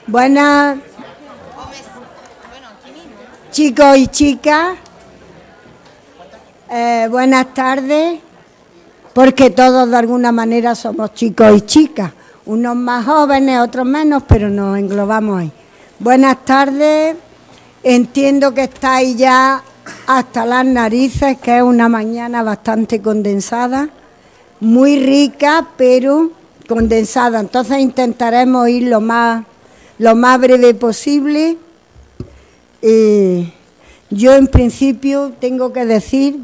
Buenas, chicos y chicas. Buenas tardes, porque todos de alguna manera somos chicos y chicas. Unos más jóvenes, otros menos, pero nos englobamos ahí. Buenas tardes. Entiendo que estáis ya hasta las narices, que es una mañana bastante condensada, muy rica, pero condensada. Entonces intentaremos ir lo más breve posible. Yo en principio tengo que decir,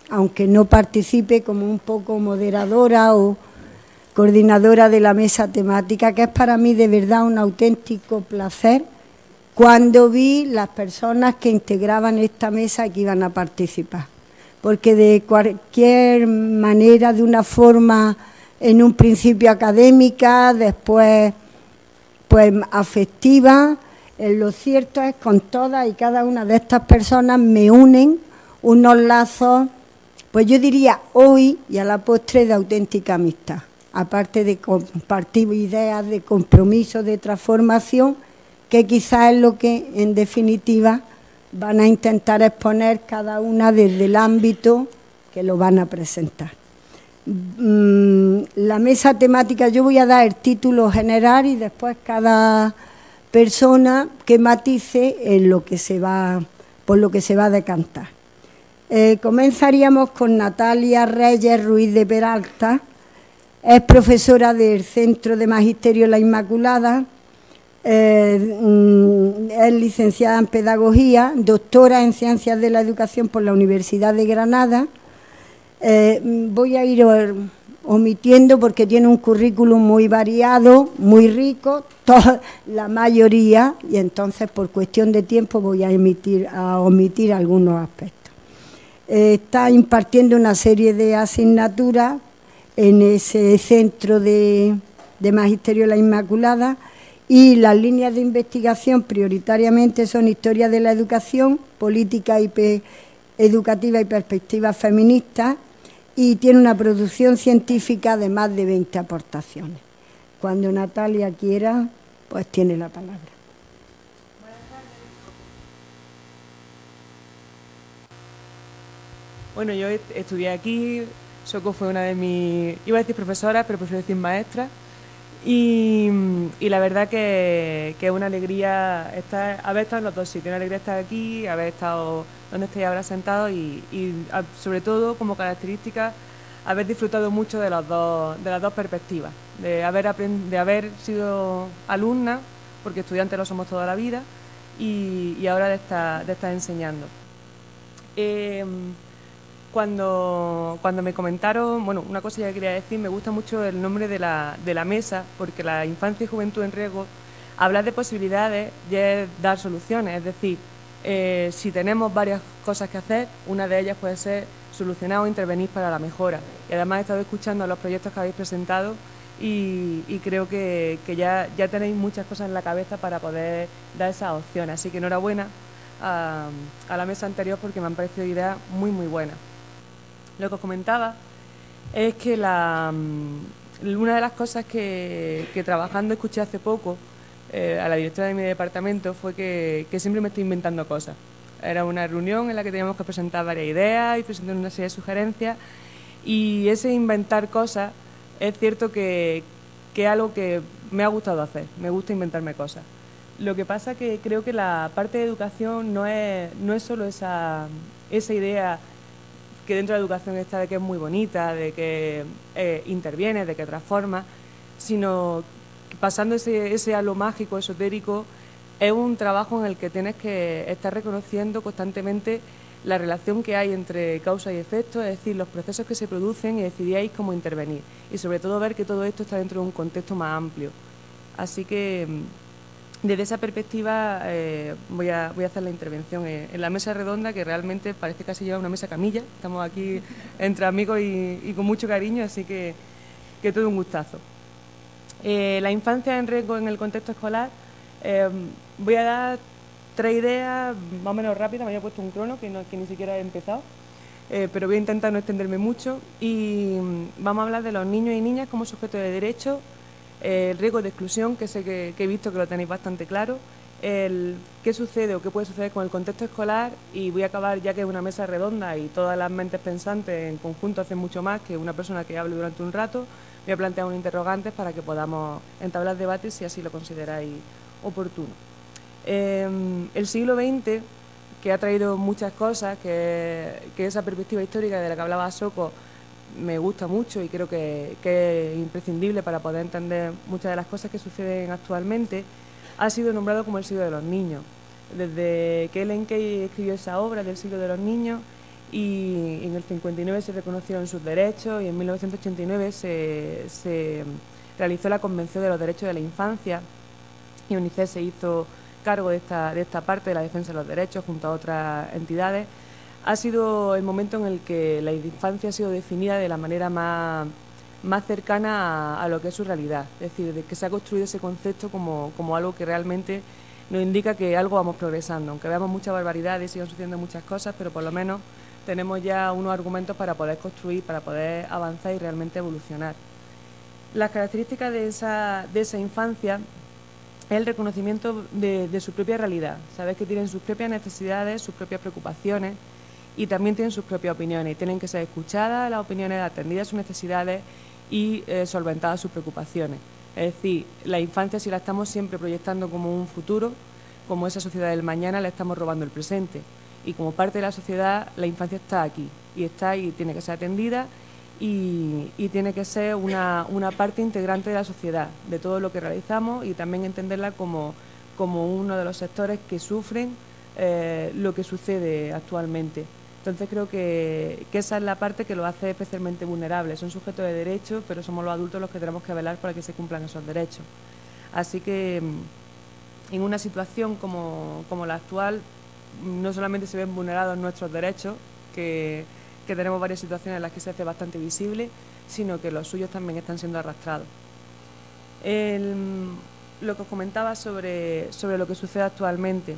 aunque no participe como un poco moderadora o coordinadora de la mesa temática, que es para mí de verdad un auténtico placer cuando vi las personas que integraban esta mesa y que iban a participar. Porque de cualquier manera, de una forma en un principio académica, después pues afectiva, lo cierto es que con todas y cada una de estas personas me unen unos lazos, pues yo diría hoy y a la postre, de auténtica amistad. Aparte de compartir ideas de compromiso, de transformación, que quizás es lo que en definitiva van a intentar exponer cada una desde el ámbito que lo van a presentar. La mesa temática, yo voy a dar el título general y después cada persona que matice en lo que se va, por lo que se va a decantar. Comenzaríamos con Natalia Reyes Ruiz de Peralta. Es profesora del Centro de Magisterio La Inmaculada, es licenciada en Pedagogía, doctora en Ciencias de la Educación por la Universidad de Granada. Voy a ir omitiendo porque tiene un currículum muy variado, muy rico, la mayoría, y entonces por cuestión de tiempo voy a omitir algunos aspectos. Está impartiendo una serie de asignaturas en ese Centro de Magisterio La Inmaculada, y las líneas de investigación prioritariamente son Historia de la Educación, Política Educativa y Perspectivas Feministas, y tiene una producción científica de más de 20 aportaciones. Cuando Natalia quiera, pues tiene la palabra. Bueno, yo estudié aquí, Soco fue una de mis, iba a decir profesoras, pero prefiero decir maestras, y la verdad que es una alegría haber estado en los dos sitios, una alegría estar aquí, haber estado donde estoy ahora sentado y sobre todo como característica haber disfrutado mucho de las dos perspectivas, de haber sido alumna, porque estudiantes lo somos toda la vida, y ahora de estar enseñando. Cuando me comentaron, bueno, una cosa ya que quería decir, me gusta mucho el nombre de la mesa, porque la infancia y juventud en riesgo, hablar de posibilidades ya es dar soluciones, es decir, si tenemos varias cosas que hacer, una de ellas puede ser solucionar o intervenir para la mejora. Y además he estado escuchando los proyectos que habéis presentado y creo que ya tenéis muchas cosas en la cabeza para poder dar esas opciones. Así que enhorabuena a la mesa anterior porque me han parecido ideas muy, muy buenas. Lo que os comentaba es que una de las cosas que trabajando escuché hace poco a la directora de mi departamento fue que siempre me estoy inventando cosas. Era una reunión en la que teníamos que presentar varias ideas y presentar una serie de sugerencias, y ese inventar cosas es cierto que es algo que me ha gustado hacer, me gusta inventarme cosas. Lo que pasa que creo que la parte de educación no es solo esa idea que dentro de la educación está de que es muy bonita, de que interviene, de que transforma, sino que pasando ese halo mágico, esotérico, es un trabajo en el que tienes que estar reconociendo constantemente la relación que hay entre causa y efecto, es decir, los procesos que se producen y decidíais cómo intervenir. Y sobre todo ver que todo esto está dentro de un contexto más amplio. Así que desde esa perspectiva voy a hacer la intervención en la mesa redonda, que realmente parece casi llevar una mesa camilla. Estamos aquí entre amigos y con mucho cariño, así que todo un gustazo. La infancia en riesgo en el contexto escolar, voy a dar 3 ideas más o menos rápidas. Me había puesto un crono que ni siquiera he empezado, pero voy a intentar no extenderme mucho. Y vamos a hablar de los niños y niñas como sujetos de derecho, el riesgo de exclusión, que sé que he visto que lo tenéis bastante claro, el qué sucede o qué puede suceder con el contexto escolar, y voy a acabar, ya que es una mesa redonda y todas las mentes pensantes en conjunto hacen mucho más que una persona que hable durante un rato, voy a plantear unos interrogantes para que podamos entablar debates si así lo consideráis oportuno. El siglo XX, que ha traído muchas cosas, que esa perspectiva histórica de la que hablaba Soko me gusta mucho y creo que es imprescindible para poder entender muchas de las cosas que suceden actualmente, ha sido nombrado como el siglo de los niños. Desde que Ellen Key escribió esa obra del siglo de los niños, y en el 59 se reconocieron sus derechos, y en 1989 se realizó la Convención de los Derechos de la Infancia, y UNICEF se hizo cargo de esta parte de la defensa de los derechos junto a otras entidades. Ha sido el momento en el que la infancia ha sido definida de la manera más cercana a lo que es su realidad, es decir, de que se ha construido ese concepto como algo que realmente nos indica que algo vamos progresando, aunque veamos muchas barbaridades y sigan sucediendo muchas cosas, pero por lo menos tenemos ya unos argumentos para poder construir, para poder avanzar y realmente evolucionar. Las características de esa infancia es el reconocimiento de su propia realidad, saber que tienen sus propias necesidades, sus propias preocupaciones, y también tienen sus propias opiniones, y tienen que ser escuchadas las opiniones, atendidas sus necesidades y solventadas sus preocupaciones. Es decir, la infancia, si la estamos siempre proyectando como un futuro, como esa sociedad del mañana, le estamos robando el presente. Y como parte de la sociedad, la infancia está aquí, y tiene que ser atendida, y tiene que ser una parte integrante de la sociedad, de todo lo que realizamos, y también entenderla como uno de los sectores que sufren lo que sucede actualmente. Entonces creo que esa es la parte que lo hace especialmente vulnerable. Son sujetos de derechos, pero somos los adultos los que tenemos que velar para que se cumplan esos derechos. Así que en una situación como la actual, no solamente se ven vulnerados nuestros derechos, que tenemos varias situaciones en las que se hace bastante visible, sino que los suyos también están siendo arrastrados. Lo que os comentaba sobre lo que sucede actualmente,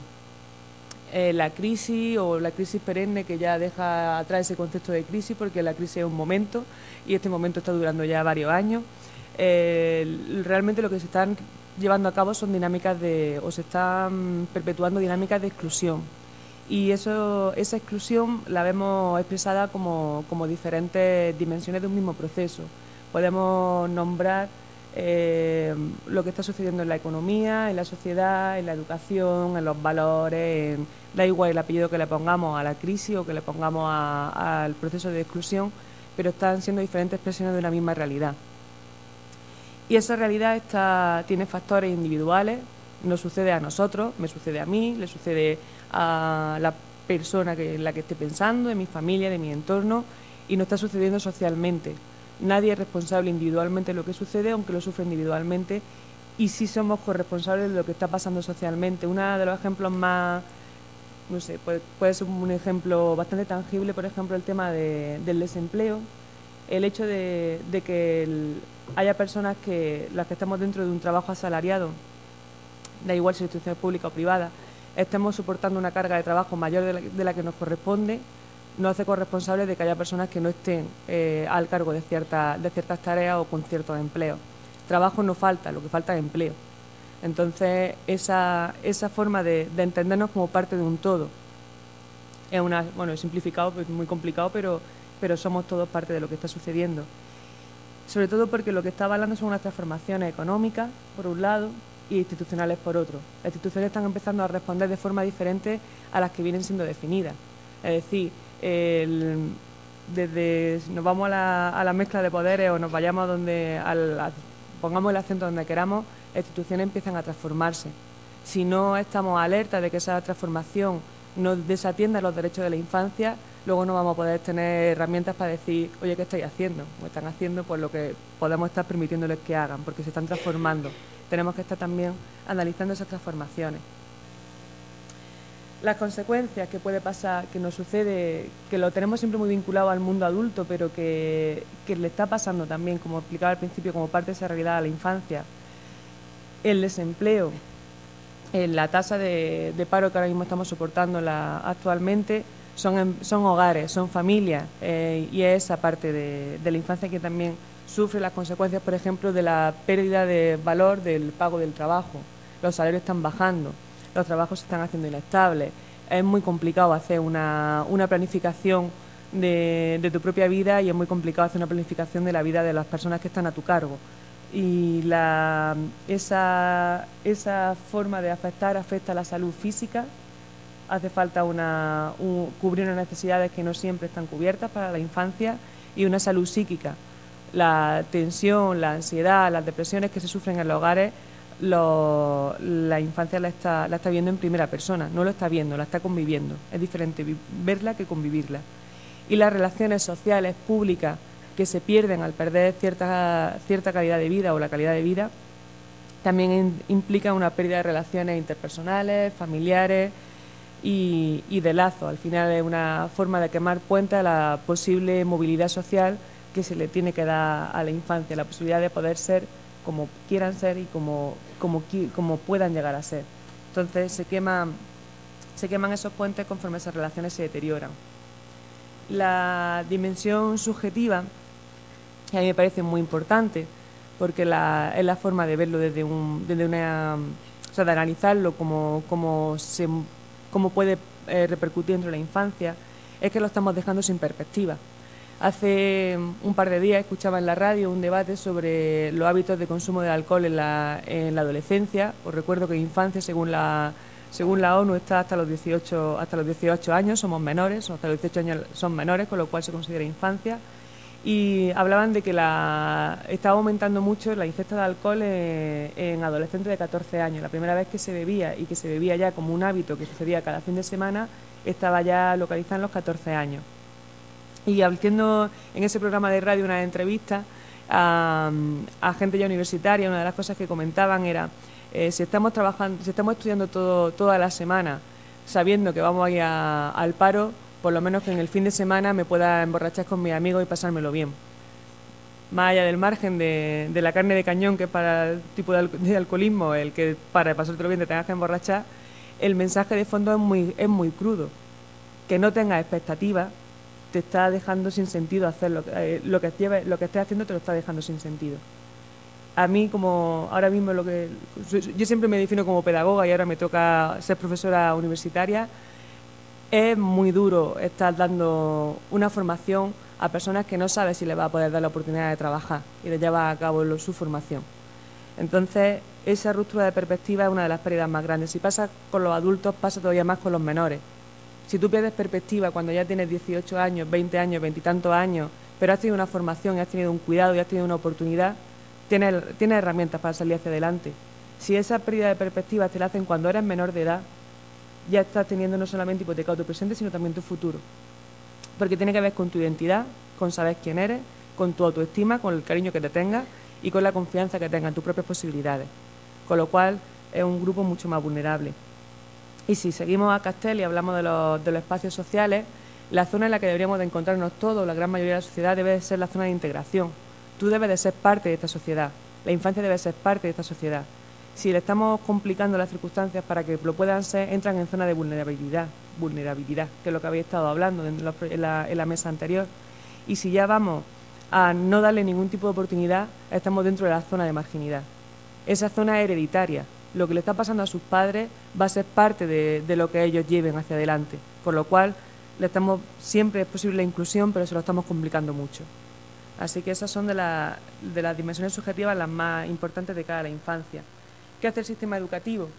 la crisis o la crisis perenne, que ya deja atrás ese concepto de crisis, porque la crisis es un momento y este momento está durando ya varios años. Realmente lo que se están llevando a cabo son dinámicas o se están perpetuando dinámicas de exclusión, y esa exclusión la vemos expresada como diferentes dimensiones de un mismo proceso. Podemos nombrar lo que está sucediendo en la economía, en la sociedad, en la educación, en los valores, da igual el apellido que le pongamos a la crisis o que le pongamos al proceso de exclusión, pero están siendo diferentes expresiones de una misma realidad. Y esa realidad tiene factores individuales, nos sucede a nosotros, me sucede a mí, le sucede a la persona en la que esté pensando, de mi familia, de mi entorno, y nos está sucediendo socialmente. Nadie es responsable individualmente de lo que sucede, aunque lo sufre individualmente, y sí somos corresponsables de lo que está pasando socialmente. Uno de los ejemplos más, no sé, puede ser un ejemplo bastante tangible, por ejemplo, el tema del desempleo, el hecho de que haya personas las que estamos dentro de un trabajo asalariado, da igual si es institución pública o privada, estemos soportando una carga de trabajo mayor de la que nos corresponde, nos hace corresponsables de que haya personas que no estén al cargo de ciertas tareas o con ciertos empleos. Trabajo no falta, lo que falta es empleo. Entonces, esa forma de entendernos como parte de un todo es simplificado, es muy complicado, pero somos todos parte de lo que está sucediendo. Sobre todo porque lo que está avalando son unas transformaciones económicas, por un lado, y institucionales, por otro. Las instituciones están empezando a responder de forma diferente a las que vienen siendo definidas. Es decir, desde nos vamos a la mezcla de poderes o nos vayamos pongamos el acento donde queramos, las instituciones empiezan a transformarse. Si no estamos alertas de que esa transformación no desatienda los derechos de la infancia, luego no vamos a poder tener herramientas para decir, oye, ¿qué estáis haciendo? O están haciendo pues lo que podemos estar permitiéndoles que hagan, porque se están transformando. Tenemos que estar también analizando esas transformaciones. Las consecuencias que puede pasar, que nos sucede, que lo tenemos siempre muy vinculado al mundo adulto, pero que le está pasando también, como explicaba al principio, como parte de esa realidad a la infancia. El desempleo, la tasa de paro que ahora mismo estamos soportando actualmente, son hogares, son familias, y es esa parte de la infancia que también sufre las consecuencias, por ejemplo, de la pérdida de valor del pago del trabajo. Los salarios están bajando, los trabajos se están haciendo inestables, es muy complicado hacer una planificación de tu propia vida, y es muy complicado hacer una planificación de la vida de las personas que están a tu cargo. Y esa forma de afecta a la salud física. Hace falta cubrir unas necesidades que no siempre están cubiertas para la infancia, y una salud psíquica. La tensión, la ansiedad, las depresiones que se sufren en los hogares, la infancia la está viendo en primera persona, no lo está viendo, la está conviviendo. Es diferente verla que convivirla. Y las relaciones sociales, públicas, que se pierden al perder cierta calidad de vida, o la calidad de vida, también implica una pérdida de relaciones interpersonales, familiares y de lazo. Al final es una forma de quemar puentes a la posible movilidad social que se le tiene que dar a la infancia, la posibilidad de poder ser como quieran ser y como puedan llegar a ser. Entonces se queman esos puentes conforme esas relaciones se deterioran. La dimensión subjetiva, que a mí me parece muy importante, porque es la forma de verlo de analizarlo cómo puede repercutir dentro de la infancia, es que lo estamos dejando sin perspectiva. Hace un par de días escuchaba en la radio un debate sobre los hábitos de consumo de alcohol en la adolescencia. Os recuerdo que infancia, según la ONU, está hasta los 18 años, somos menores, hasta los 18 años son menores, con lo cual se considera infancia. Y hablaban de que estaba aumentando mucho la ingesta de alcohol en adolescentes de 14 años. La primera vez que se bebía, y que se bebía ya como un hábito que sucedía cada fin de semana, estaba ya localizada en los 14 años. Y haciendo en ese programa de radio una entrevista a gente ya universitaria, una de las cosas que comentaban era si estamos estudiando toda la semana sabiendo que vamos a ir al paro, por lo menos que en el fin de semana me pueda emborrachar con mis amigos y pasármelo bien. Más allá del margen de la carne de cañón, que es para el tipo de alcoholismo, el que para pasártelo bien te tengas que emborrachar, el mensaje de fondo es muy crudo. Que no tengas expectativas te está dejando sin sentido hacer lo que estés haciendo, te lo está dejando sin sentido. A mí, como ahora mismo yo siempre me defino como pedagoga y ahora me toca ser profesora universitaria, es muy duro estar dando una formación a personas que no sabes si les va a poder dar la oportunidad de trabajar y de llevar a cabo su formación. Entonces, esa ruptura de perspectiva es una de las pérdidas más grandes. Si pasa con los adultos, pasa todavía más con los menores. Si tú pierdes perspectiva cuando ya tienes 18 años, 20 años, 20 y tantos años, pero has tenido una formación y has tenido un cuidado y has tenido una oportunidad, tienes herramientas para salir hacia adelante. Si esa pérdida de perspectiva te la hacen cuando eres menor de edad, ya estás teniendo no solamente hipotecado tu presente, sino también tu futuro. Porque tiene que ver con tu identidad, con saber quién eres, con tu autoestima, con el cariño que te tengas y con la confianza que tengas en tus propias posibilidades. Con lo cual es un grupo mucho más vulnerable. Y si seguimos a Castell y hablamos de los espacios sociales, la zona en la que deberíamos de encontrarnos todos, la gran mayoría de la sociedad, debe de ser la zona de integración. Tú debes de ser parte de esta sociedad, la infancia debe ser parte de esta sociedad. Si le estamos complicando las circunstancias para que lo puedan ser, entran en zona de vulnerabilidad, que es lo que habéis estado hablando en la mesa anterior. Y si ya vamos a no darle ningún tipo de oportunidad, estamos dentro de la zona de marginidad. Esa zona es hereditaria. Lo que le está pasando a sus padres va a ser parte de lo que ellos lleven hacia adelante, con lo cual siempre es posible la inclusión, pero se lo estamos complicando mucho. Así que esas son de las dimensiones subjetivas las más importantes de cara a la infancia. ¿Qué hace el sistema educativo?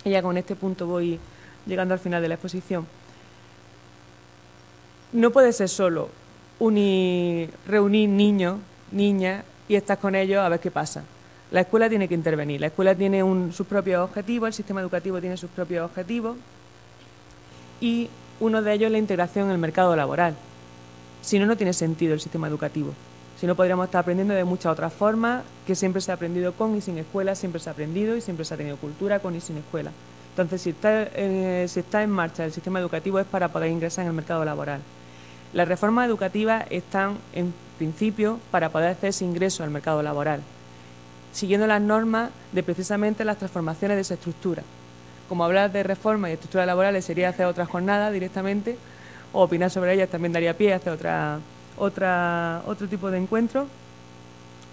Y ya con este punto voy llegando al final de la exposición. No puede ser solo reunir niños, niñas y estar con ellos a ver qué pasa. La escuela tiene que intervenir, la escuela tiene sus propios objetivos, el sistema educativo tiene sus propios objetivos y uno de ellos es la integración en el mercado laboral. Si no, no tiene sentido el sistema educativo. Si no, podríamos estar aprendiendo de muchas otras formas, que siempre se ha aprendido con y sin escuela, siempre se ha aprendido y siempre se ha tenido cultura con y sin escuela. Entonces, si está en marcha el sistema educativo es para poder ingresar en el mercado laboral. Las reformas educativas están, en principio, para poder hacer ese ingreso al mercado laboral, siguiendo las normas de precisamente las transformaciones de esa estructura. Como hablar de reformas y estructuras laborales sería hacer otra jornada directamente, o opinar sobre ellas también daría pie a hacer otro tipo de encuentro.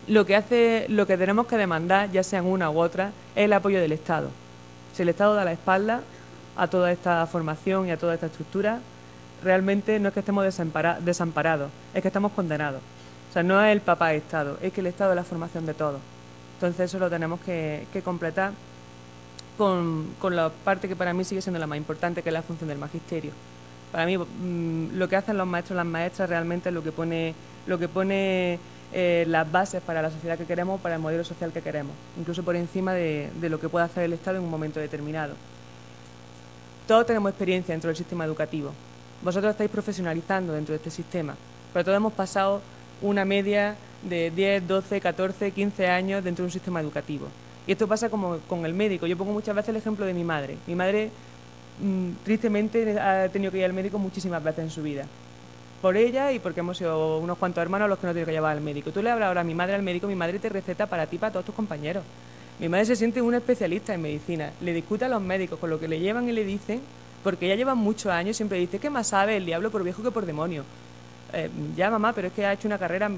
Lo que tenemos que demandar, ya sean una u otra, es el apoyo del Estado. Si el Estado da la espalda a toda esta formación y a toda esta estructura, realmente no es que estemos desamparados, es que estamos condenados. O sea, no es el papá Estado, es que el Estado es la formación de todos. Entonces eso lo tenemos que completar con la parte que para mí sigue siendo la más importante, que es la función del magisterio. Para mí lo que hacen los maestros y las maestras realmente es lo que pone las bases para la sociedad que queremos, para el modelo social que queremos, incluso por encima de lo que pueda hacer el Estado en un momento determinado. Todos tenemos experiencia dentro del sistema educativo. Vosotros estáis profesionalizando dentro de este sistema, pero todos hemos pasado una media de 10, 12, 14, 15 años dentro de un sistema educativo. Y esto pasa como con el médico. Yo pongo muchas veces el ejemplo de mi madre. Mi madre, tristemente, ha tenido que ir al médico muchísimas veces en su vida. Por ella y porque hemos sido unos cuantos hermanos los que no tienen que llevar al médico. Tú le hablas ahora a mi madre al médico, mi madre te receta para ti, para todos tus compañeros. Mi madre se siente una especialista en medicina. Le discute a los médicos con lo que le llevan y le dicen, porque ella lleva muchos años, siempre dice, ¿qué más sabe el diablo por viejo que por demonio? Ya, mamá, pero es que ha hecho una carrera,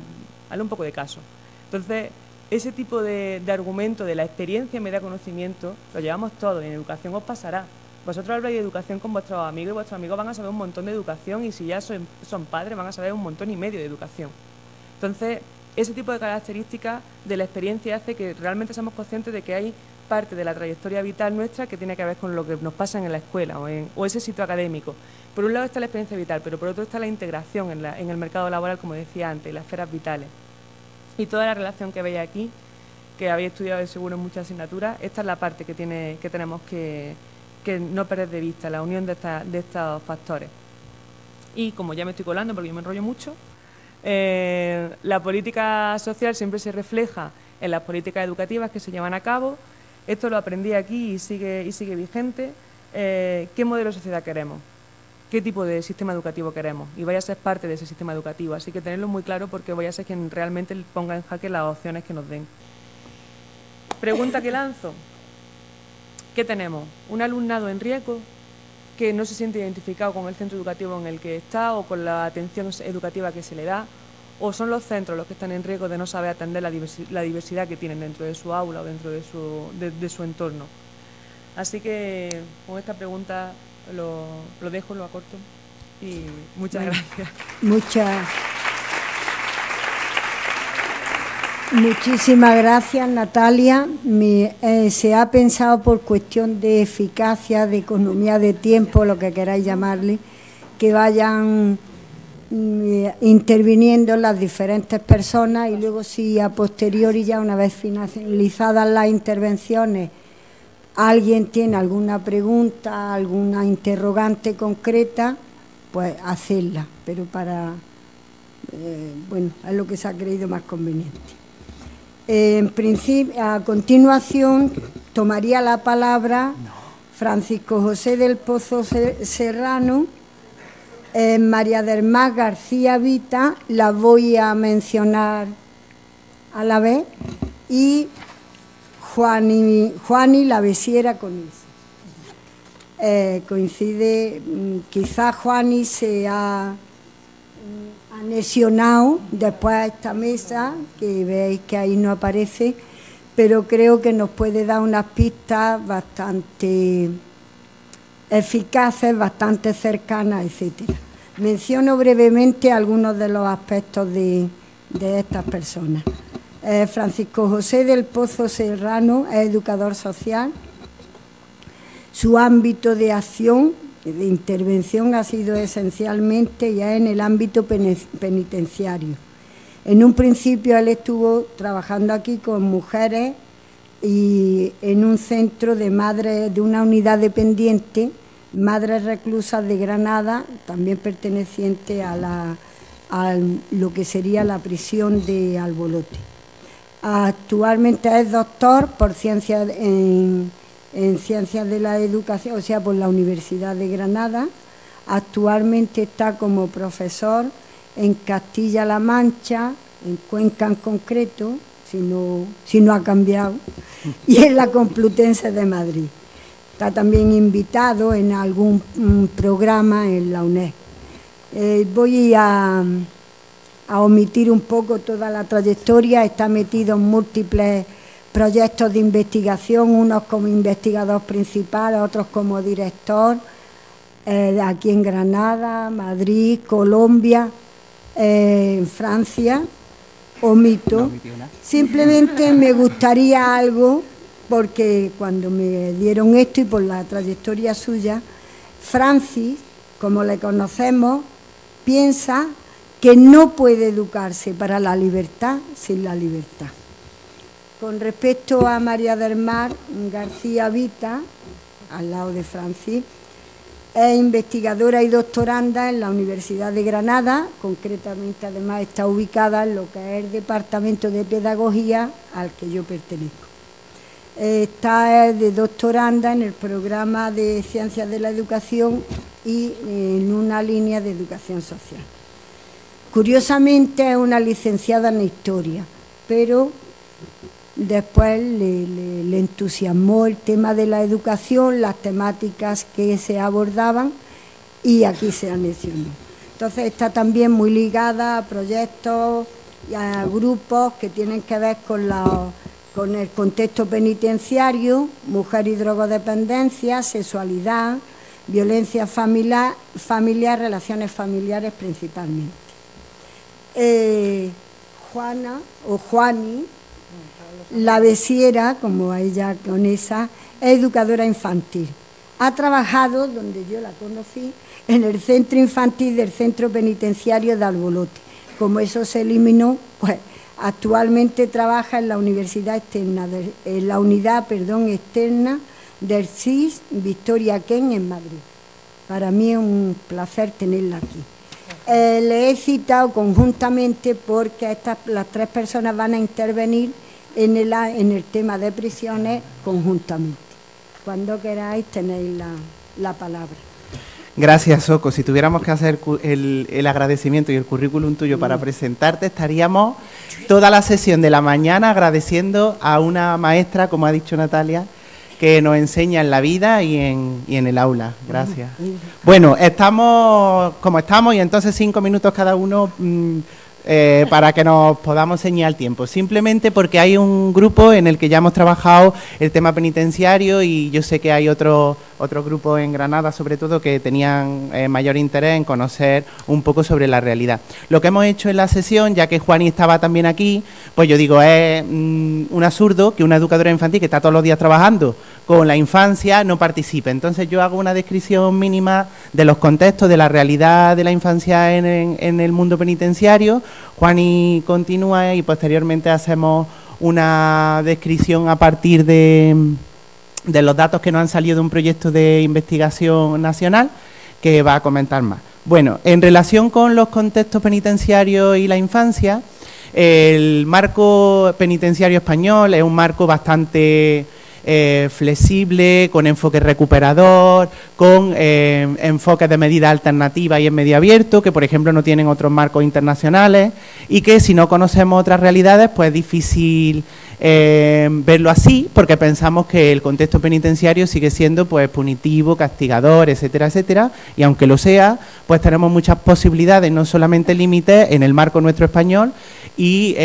hazle un poco de caso. Entonces, ese tipo de argumento de la experiencia me da conocimiento, lo llevamos todos, y en educación os pasará. Vosotros habláis de educación con vuestros amigos y vuestros amigos van a saber un montón de educación y si ya son padres van a saber un montón y medio de educación. Entonces, ese tipo de características de la experiencia hace que realmente seamos conscientes de que hay parte de la trayectoria vital nuestra que tiene que ver con lo que nos pasa en la escuela o ese sitio académico. Por un lado está la experiencia vital, pero por otro está la integración en el mercado laboral, como decía antes, las esferas vitales. Y toda la relación que veis aquí, que habéis estudiado seguro en muchas asignaturas, esta es la parte que tenemos que no perder de vista, la unión de estos factores. Y como ya me estoy colando porque yo me enrollo mucho, la política social siempre se refleja en las políticas educativas que se llevan a cabo. Esto lo aprendí aquí y sigue vigente. ¿Qué modelo de sociedad queremos? ¿Qué tipo de sistema educativo queremos? Y vaya a ser parte de ese sistema educativo. Así que tenerlo muy claro porque voy a ser quien realmente ponga en jaque las opciones que nos den. Pregunta que lanzo. ¿Qué tenemos? Un alumnado en riesgo que no se siente identificado con el centro educativo en el que está o con la atención educativa que se le da, o son los centros los que están en riesgo de no saber atender la diversidad que tienen dentro de su aula o dentro de su entorno. Así que con esta pregunta lo dejo, lo acorto y muchas gracias. Muchísimas gracias, Natalia. Se ha pensado por cuestión de eficacia, de economía de tiempo, lo que queráis llamarle, que vayan interviniendo las diferentes personas y luego si a posteriori, ya una vez finalizadas las intervenciones, alguien tiene alguna pregunta, alguna interrogante concreta, pues hacerla, pero es lo que se ha creído más conveniente. En principio, a continuación, tomaría la palabra Francisco José del Pozo Serrano, María del Mar García Vita, la voy a mencionar a la vez, y Juani la Besiera con eso. Coincide, quizás Juani se ha anexionado después a esta mesa, que veis que ahí no aparece, pero creo que nos puede dar unas pistas bastante eficaces, bastante cercanas, etcétera. Menciono brevemente algunos de los aspectos de estas personas. Francisco José del Pozo Serrano es educador social. Su ámbito de acción, de intervención, ha sido esencialmente ya en el ámbito penitenciario. En un principio él estuvo trabajando aquí con mujeres y en un centro de madres, de una unidad dependiente, Madres Reclusas de Granada, también perteneciente a lo que sería la prisión de Albolote. Actualmente es doctor por ciencias en Ciencias de la Educación, o sea, por la Universidad de Granada. Actualmente está como profesor en Castilla-La Mancha, en Cuenca en concreto, si no ha cambiado, y en la Complutense de Madrid. Está también invitado en algún programa en la UNED. Voy a omitir un poco toda la trayectoria. Está metido en múltiples proyectos de investigación, unos como investigador principal, otros como director, aquí en Granada, Madrid, Colombia, Francia. Omito. Simplemente me gustaría algo, porque cuando me dieron esto y por la trayectoria suya, Francis, como le conocemos, piensa que no puede educarse para la libertad sin la libertad. Con respecto a María del Mar García Vita, al lado de Francis, es investigadora y doctoranda en la Universidad de Granada, concretamente además está ubicada en lo que es el Departamento de Pedagogía al que yo pertenezco. Está de doctoranda en el programa de Ciencias de la Educación y en una línea de Educación Social. Curiosamente es una licenciada en Historia, pero después le entusiasmó el tema de la educación, las temáticas que se abordaban y aquí se mencionó. Entonces está también muy ligada a proyectos y a grupos que tienen que ver con el contexto penitenciario, mujer y drogodependencia, sexualidad, violencia familiar, relaciones familiares principalmente. Juana o Juani, la Besiera, como ella con esa, es educadora infantil. Ha trabajado, donde yo la conocí, en el centro infantil del centro penitenciario de Albolote. Como eso se eliminó, pues actualmente trabaja en la universidad externa, en la unidad externa del CSIS Victoria Kent en Madrid. Para mí es un placer tenerla aquí. Le he citado conjuntamente porque las tres personas van a intervenir en el tema de prisiones conjuntamente. Cuando queráis tenéis la palabra. Gracias, Soco. Si tuviéramos que hacer el agradecimiento y el currículum tuyo para presentarte, estaríamos toda la sesión de la mañana agradeciendo a una maestra, como ha dicho Natalia, que nos enseña en la vida y en el aula. Gracias. Bueno, estamos como estamos y entonces 5 minutos cada uno para que nos podamos ceñir al tiempo. Simplemente porque hay un grupo en el que ya hemos trabajado el tema penitenciario y yo sé que hay otro grupo en Granada, sobre todo, que tenían mayor interés en conocer un poco sobre la realidad. Lo que hemos hecho en la sesión, ya que Juani estaba también aquí, pues yo digo, es un absurdo que una educadora infantil que está todos los días trabajando con la infancia no participe. Entonces yo hago una descripción mínima de los contextos, de la realidad de la infancia en el mundo penitenciario. Juani continúa y posteriormente hacemos una descripción a partir de los datos que nos han salido de un proyecto de investigación nacional que va a comentar más. Bueno, en relación con los contextos penitenciarios y la infancia, el marco penitenciario español es un marco bastante flexible, con enfoque recuperador, con enfoques de medida alternativa y en medio abierto, que por ejemplo no tienen otros marcos internacionales y que si no conocemos otras realidades pues es difícil verlo así, porque pensamos que el contexto penitenciario sigue siendo pues punitivo, castigador, etcétera, etcétera, y aunque lo sea, pues tenemos muchas posibilidades, no solamente límites en el marco nuestro español y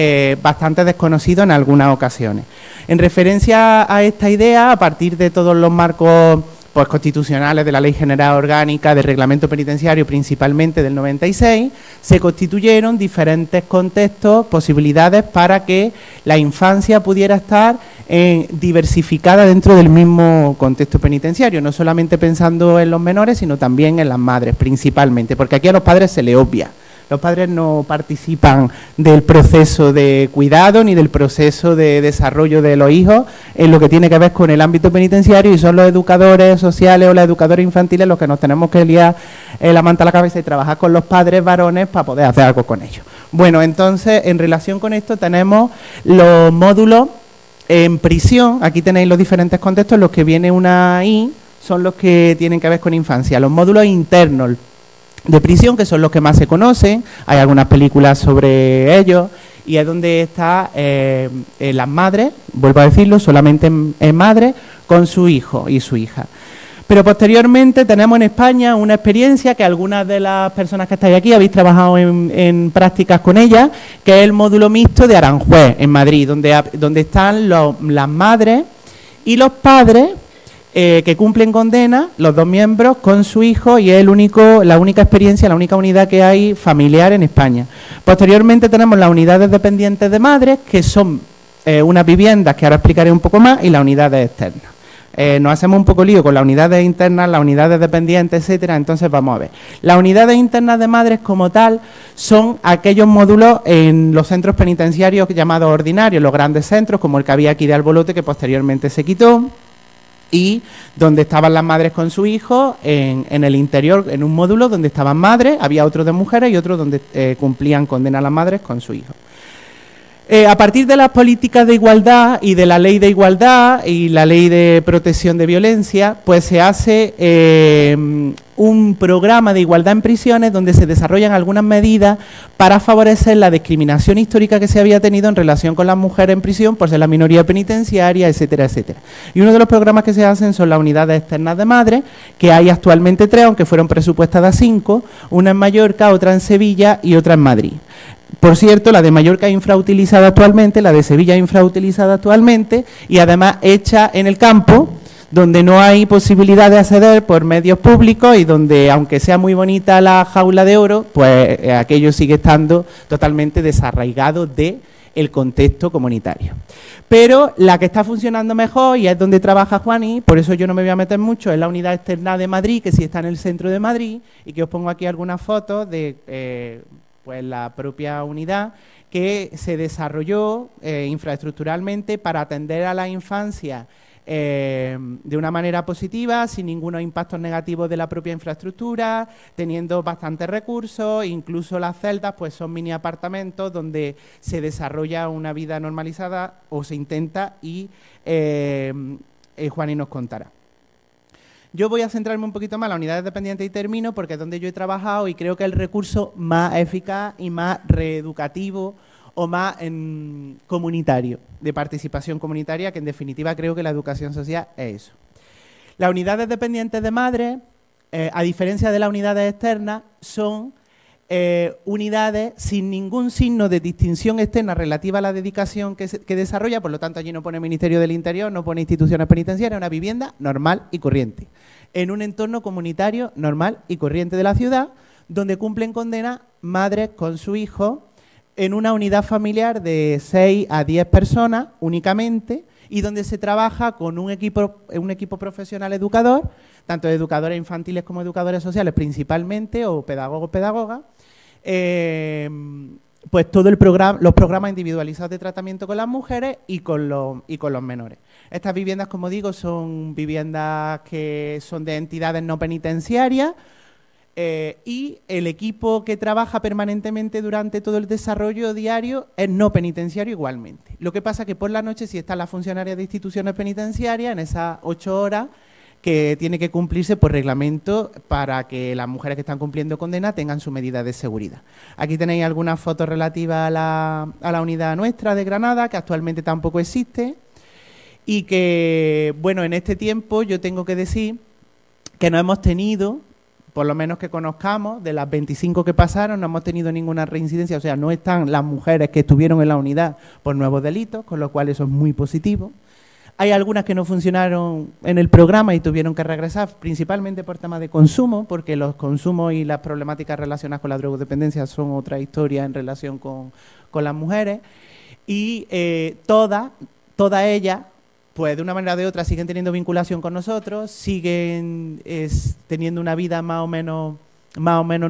bastante desconocido en algunas ocasiones. En referencia a esta idea, a partir de todos los marcos pues constitucionales de la Ley General Orgánica, del Reglamento Penitenciario, principalmente del 96, se constituyeron diferentes contextos, posibilidades para que la infancia pudiera estar diversificada dentro del mismo contexto penitenciario, no solamente pensando en los menores, sino también en las madres, principalmente, porque aquí a los padres se les obvia. Los padres no participan del proceso de cuidado ni del proceso de desarrollo de los hijos en lo que tiene que ver con el ámbito penitenciario y son los educadores sociales o las educadoras infantiles los que nos tenemos que liar la manta a la cabeza y trabajar con los padres varones para poder hacer algo con ellos. Bueno, entonces, en relación con esto tenemos los módulos en prisión. Aquí tenéis los diferentes contextos, los que viene una I son los que tienen que ver con infancia. Los módulos internos de prisión, que son los que más se conocen, hay algunas películas sobre ellos, y es donde está las madres, vuelvo a decirlo, solamente en madres, con su hijo y su hija. Pero posteriormente tenemos en España una experiencia que algunas de las personas que estáis aquí habéis trabajado en prácticas con ella, que es el módulo mixto de Aranjuez, en Madrid, donde están las madres y los padres que cumplen condena, los dos miembros, con su hijo, y es la única experiencia, la única unidad que hay familiar en España. Posteriormente tenemos las unidades dependientes de madres, que son unas viviendas que ahora explicaré un poco más, y las unidades externas. Nos hacemos un poco lío con las unidades internas, las unidades dependientes, etcétera. Entonces vamos a ver. Las unidades internas de madres como tal son aquellos módulos en los centros penitenciarios llamados ordinarios, los grandes centros, como el que había aquí de Albolote, que posteriormente se quitó, y donde estaban las madres con su hijo en el interior, en un módulo donde estaban madres, había otro de mujeres y otro donde cumplían condena las madres con su hijo. A partir de las políticas de igualdad y de la ley de igualdad y la ley de protección de violencia, pues se hace un programa de igualdad en prisiones donde se desarrollan algunas medidas para favorecer la discriminación histórica que se había tenido en relación con las mujeres en prisión por ser la minoría penitenciaria, etcétera, etcétera. Y uno de los programas que se hacen son las unidades externas de madres, que hay actualmente 3, aunque fueron presupuestadas 5, una en Mallorca, otra en Sevilla y otra en Madrid. Por cierto, la de Mallorca es infrautilizada actualmente, la de Sevilla es infrautilizada actualmente y además hecha en el campo, donde no hay posibilidad de acceder por medios públicos y donde, aunque sea muy bonita la jaula de oro, pues aquello sigue estando totalmente desarraigado del contexto comunitario. Pero la que está funcionando mejor, y es donde trabaja Juani, por eso yo no me voy a meter mucho, es la unidad externa de Madrid, que sí está en el centro de Madrid, y que os pongo aquí algunas fotos de pues la propia unidad que se desarrolló infraestructuralmente para atender a la infancia de una manera positiva, sin ningunos impactos negativos de la propia infraestructura, teniendo bastantes recursos, incluso las celdas pues son mini apartamentos donde se desarrolla una vida normalizada o se intenta, y Juani nos contará. Yo voy a centrarme un poquito más en las unidades dependientes y termino, porque es donde yo he trabajado y creo que es el recurso más eficaz y más reeducativo o más comunitario, de participación comunitaria, que en definitiva creo que la educación social es eso. Las unidades dependientes de madres, a diferencia de las unidades externas, son unidades sin ningún signo de distinción externa relativa a la dedicación que desarrolla, por lo tanto allí no pone Ministerio del Interior, no pone instituciones penitenciarias, una vivienda normal y corriente, en un entorno comunitario normal y corriente de la ciudad, donde cumplen condena madres con su hijo en una unidad familiar de 6 a 10 personas únicamente, y donde se trabaja con un equipo profesional educador, tanto educadores infantiles como educadores sociales principalmente, o pedagogos, pedagogas, pues todo los programas individualizados de tratamiento con las mujeres y con los menores. Estas viviendas, como digo, son viviendas que son de entidades no penitenciarias, y el equipo que trabaja permanentemente durante todo el desarrollo diario es no penitenciario igualmente. Lo que pasa es que por la noche sí están las funcionarias de instituciones penitenciarias en esas 8 horas que tiene que cumplirse por reglamento para que las mujeres que están cumpliendo condena tengan su medida de seguridad. Aquí tenéis algunas fotos relativas a la unidad nuestra de Granada, que actualmente tampoco existe, y que, bueno, en este tiempo yo tengo que decir que no hemos tenido, por lo menos que conozcamos, de las 25 que pasaron, no hemos tenido ninguna reincidencia, o sea, no están las mujeres que estuvieron en la unidad por nuevos delitos, con lo cual eso es muy positivo. Hay algunas que no funcionaron en el programa y tuvieron que regresar, principalmente por temas de consumo, porque los consumos y las problemáticas relacionadas con la drogodependencia son otra historia en relación con las mujeres. Y todas ellas, pues de una manera o de otra, siguen teniendo vinculación con nosotros, siguen teniendo una vida más o menos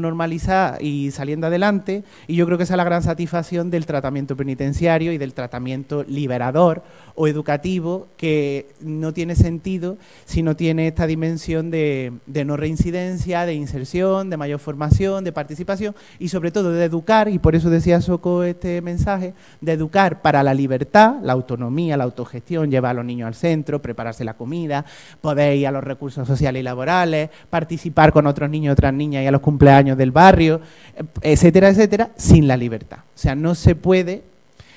normalizada y saliendo adelante, y yo creo que esa es la gran satisfacción del tratamiento penitenciario y del tratamiento liberador o educativo, que no tiene sentido si no tiene esta dimensión de no reincidencia, de inserción, de mayor formación, de participación y sobre todo de educar, y por eso decía Soco este mensaje, de educar para la libertad, la autonomía, la autogestión, llevar a los niños al centro, prepararse la comida, poder ir a los recursos sociales y laborales, participar con otros niños y otras niñas y a los cumpleaños del barrio, etcétera, etcétera, sin la libertad. O sea, no se puede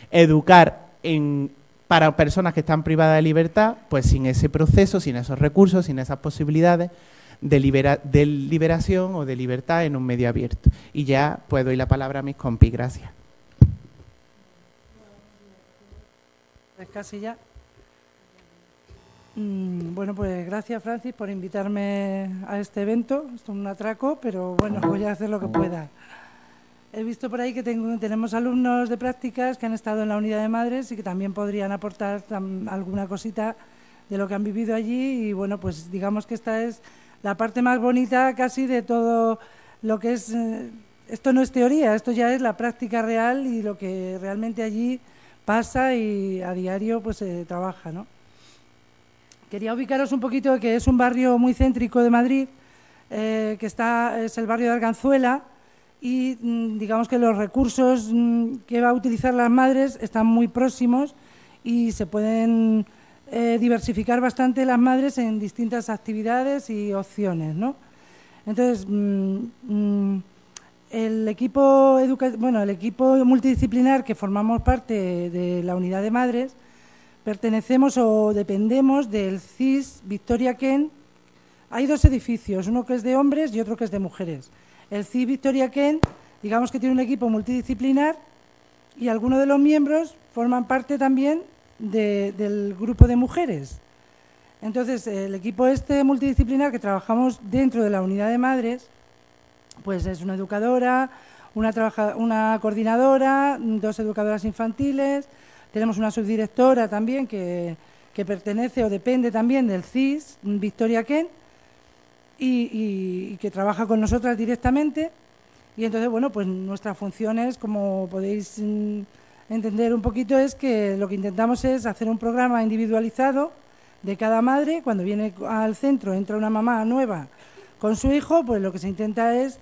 educar para personas que están privadas de libertad, pues sin ese proceso, sin esos recursos, sin esas posibilidades de liberación o de libertad en un medio abierto. Y ya pues doy la palabra a mis compis. Gracias. Casi ya. Bueno, pues gracias, Francis, por invitarme a este evento. Esto es un atraco, pero bueno, voy a hacer lo que pueda. He visto por ahí que tenemos alumnos de prácticas que han estado en la unidad de madres y que también podrían aportar alguna cosita de lo que han vivido allí. Y bueno, pues digamos que esta es la parte más bonita casi de todo lo que es... esto no es teoría, esto ya es la práctica real y lo que realmente allí pasa y a diario pues se trabaja, ¿no? Quería ubicaros un poquito que es un barrio muy céntrico de Madrid, es el barrio de Arganzuela y digamos que los recursos que va a utilizar las madres están muy próximos y se pueden diversificar bastante las madres en distintas actividades y opciones, ¿no? Entonces, el equipo multidisciplinar que formamos parte de la unidad de madres pertenecemos o dependemos del CIS Victoria Kent. Hay dos edificios, uno que es de hombres y otro que es de mujeres. El CIS Victoria Kent, digamos que tiene un equipo multidisciplinar y algunos de los miembros forman parte también del grupo de mujeres. Entonces, el equipo multidisciplinar que trabajamos dentro de la unidad de madres, pues es una educadora, una coordinadora, 2 educadoras infantiles. Tenemos una subdirectora también que pertenece o depende también del CIS, Victoria Kent, y que trabaja con nosotras directamente. Y entonces, bueno, pues nuestras funciones, como podéis entender un poquito, es que lo que intentamos es hacer un programa individualizado de cada madre. Cuando viene al centro, entra una mamá nueva con su hijo, pues lo que se intenta es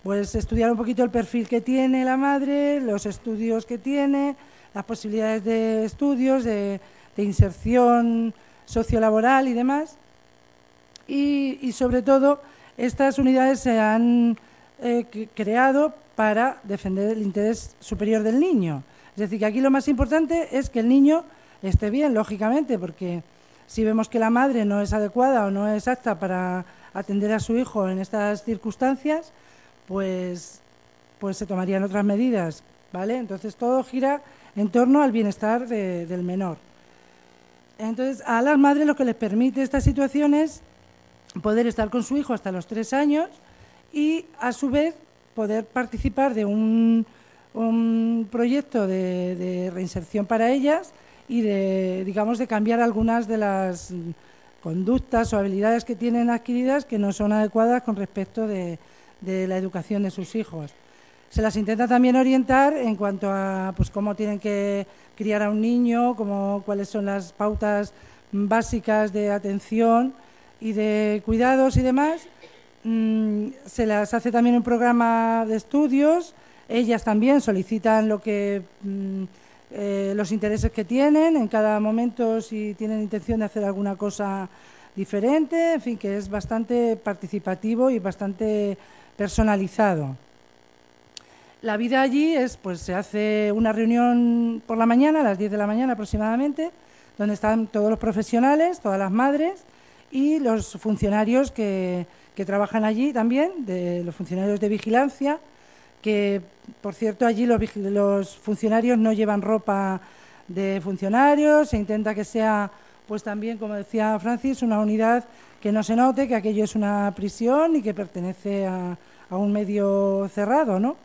pues estudiar un poquito el perfil que tiene la madre, los estudios que tiene, las posibilidades de estudios, de inserción sociolaboral y demás. Y sobre todo, estas unidades se han creado para defender el interés superior del niño. Es decir, que aquí lo más importante es que el niño esté bien, lógicamente, porque si vemos que la madre no es adecuada o no es apta para atender a su hijo en estas circunstancias, pues se tomarían otras medidas, ¿vale? Entonces todo gira en torno al bienestar del menor. Entonces, a las madres lo que les permite esta situación es poder estar con su hijo hasta los 3 años y, a su vez, poder participar de un proyecto de reinserción para ellas y de cambiar algunas de las conductas o habilidades que tienen adquiridas que no son adecuadas con respecto de la educación de sus hijos. Se las intenta también orientar en cuanto a pues cómo tienen que criar a un niño, cuáles son las pautas básicas de atención y de cuidados y demás. Se las hace también un programa de estudios. Ellas también solicitan los intereses que tienen en cada momento, si tienen intención de hacer alguna cosa diferente, en fin, que es bastante participativo y bastante personalizado. La vida allí se hace una reunión por la mañana, a las 10 de la mañana aproximadamente, donde están todos los profesionales, todas las madres y los funcionarios que trabajan allí también, los funcionarios de vigilancia, que, por cierto, allí los funcionarios no llevan ropa de funcionarios, se intenta que sea, pues también, como decía Francis, una unidad que no se note que aquello es una prisión y que pertenece a un medio cerrado, ¿no?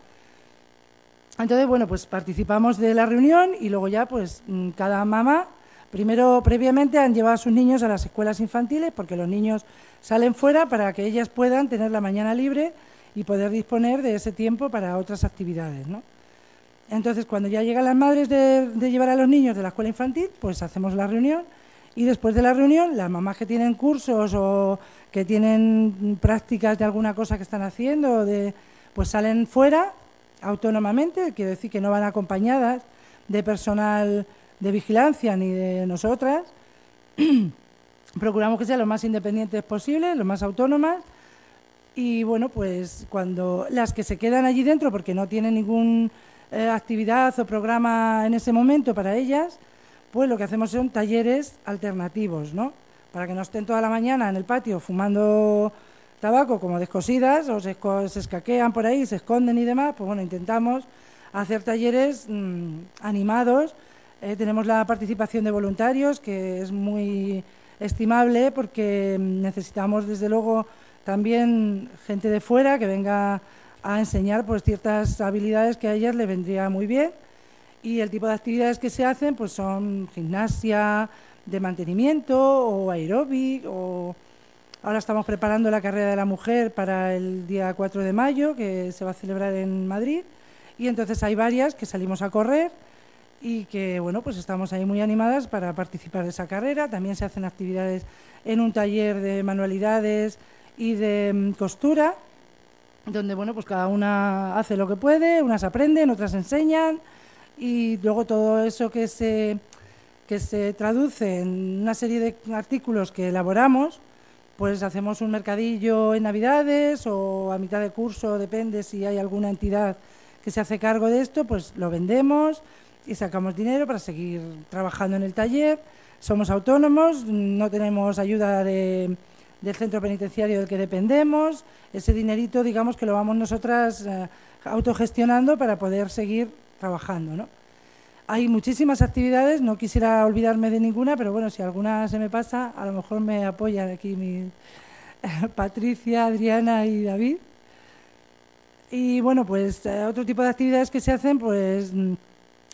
Entonces, bueno, pues participamos de la reunión y luego ya, pues, cada mamá, previamente han llevado a sus niños a las escuelas infantiles, porque los niños salen fuera para que ellas puedan tener la mañana libre y poder disponer de ese tiempo para otras actividades, ¿no? Entonces, cuando ya llegan las madres de llevar a los niños de la escuela infantil, pues hacemos la reunión y después de la reunión, las mamás que tienen cursos o que tienen prácticas de alguna cosa que están haciendo, pues salen fuera autónomamente, quiero decir que no van acompañadas de personal de vigilancia ni de nosotras. Procuramos que sean lo más independientes posible, lo más autónomas. Y bueno, pues cuando las que se quedan allí dentro porque no tienen ninguna actividad o programa en ese momento para ellas, pues lo que hacemos son talleres alternativos, ¿no? Para que no estén toda la mañana en el patio fumando tabaco como descosidas o se escaquean por ahí, se esconden y demás, pues bueno, intentamos hacer talleres animados. Tenemos la participación de voluntarios, que es muy estimable porque necesitamos desde luego también gente de fuera que venga a enseñar pues ciertas habilidades que a ellas les vendría muy bien, y el tipo de actividades que se hacen pues son gimnasia de mantenimiento o aeróbic, o ahora estamos preparando la carrera de la mujer para el día 4 de mayo que se va a celebrar en Madrid, y entonces hay varias que salimos a correr y que bueno, pues estamos ahí muy animadas para participar de esa carrera. También se hacen actividades en un taller de manualidades y de costura, donde bueno, pues cada una hace lo que puede, unas aprenden, otras enseñan, y luego todo eso que se traduce en una serie de artículos que elaboramos, pues hacemos un mercadillo en Navidades o a mitad de curso, depende si hay alguna entidad que se hace cargo de esto, pues lo vendemos y sacamos dinero para seguir trabajando en el taller. Somos autónomos, no tenemos ayuda del centro penitenciario del que dependemos. Ese dinerito, digamos, que lo vamos nosotras autogestionando para poder seguir trabajando, ¿no? Hay muchísimas actividades, no quisiera olvidarme de ninguna, pero bueno, si alguna se me pasa, a lo mejor me apoyan aquí mi Patricia, Adriana y David. Y bueno, pues otro tipo de actividades que se hacen, pues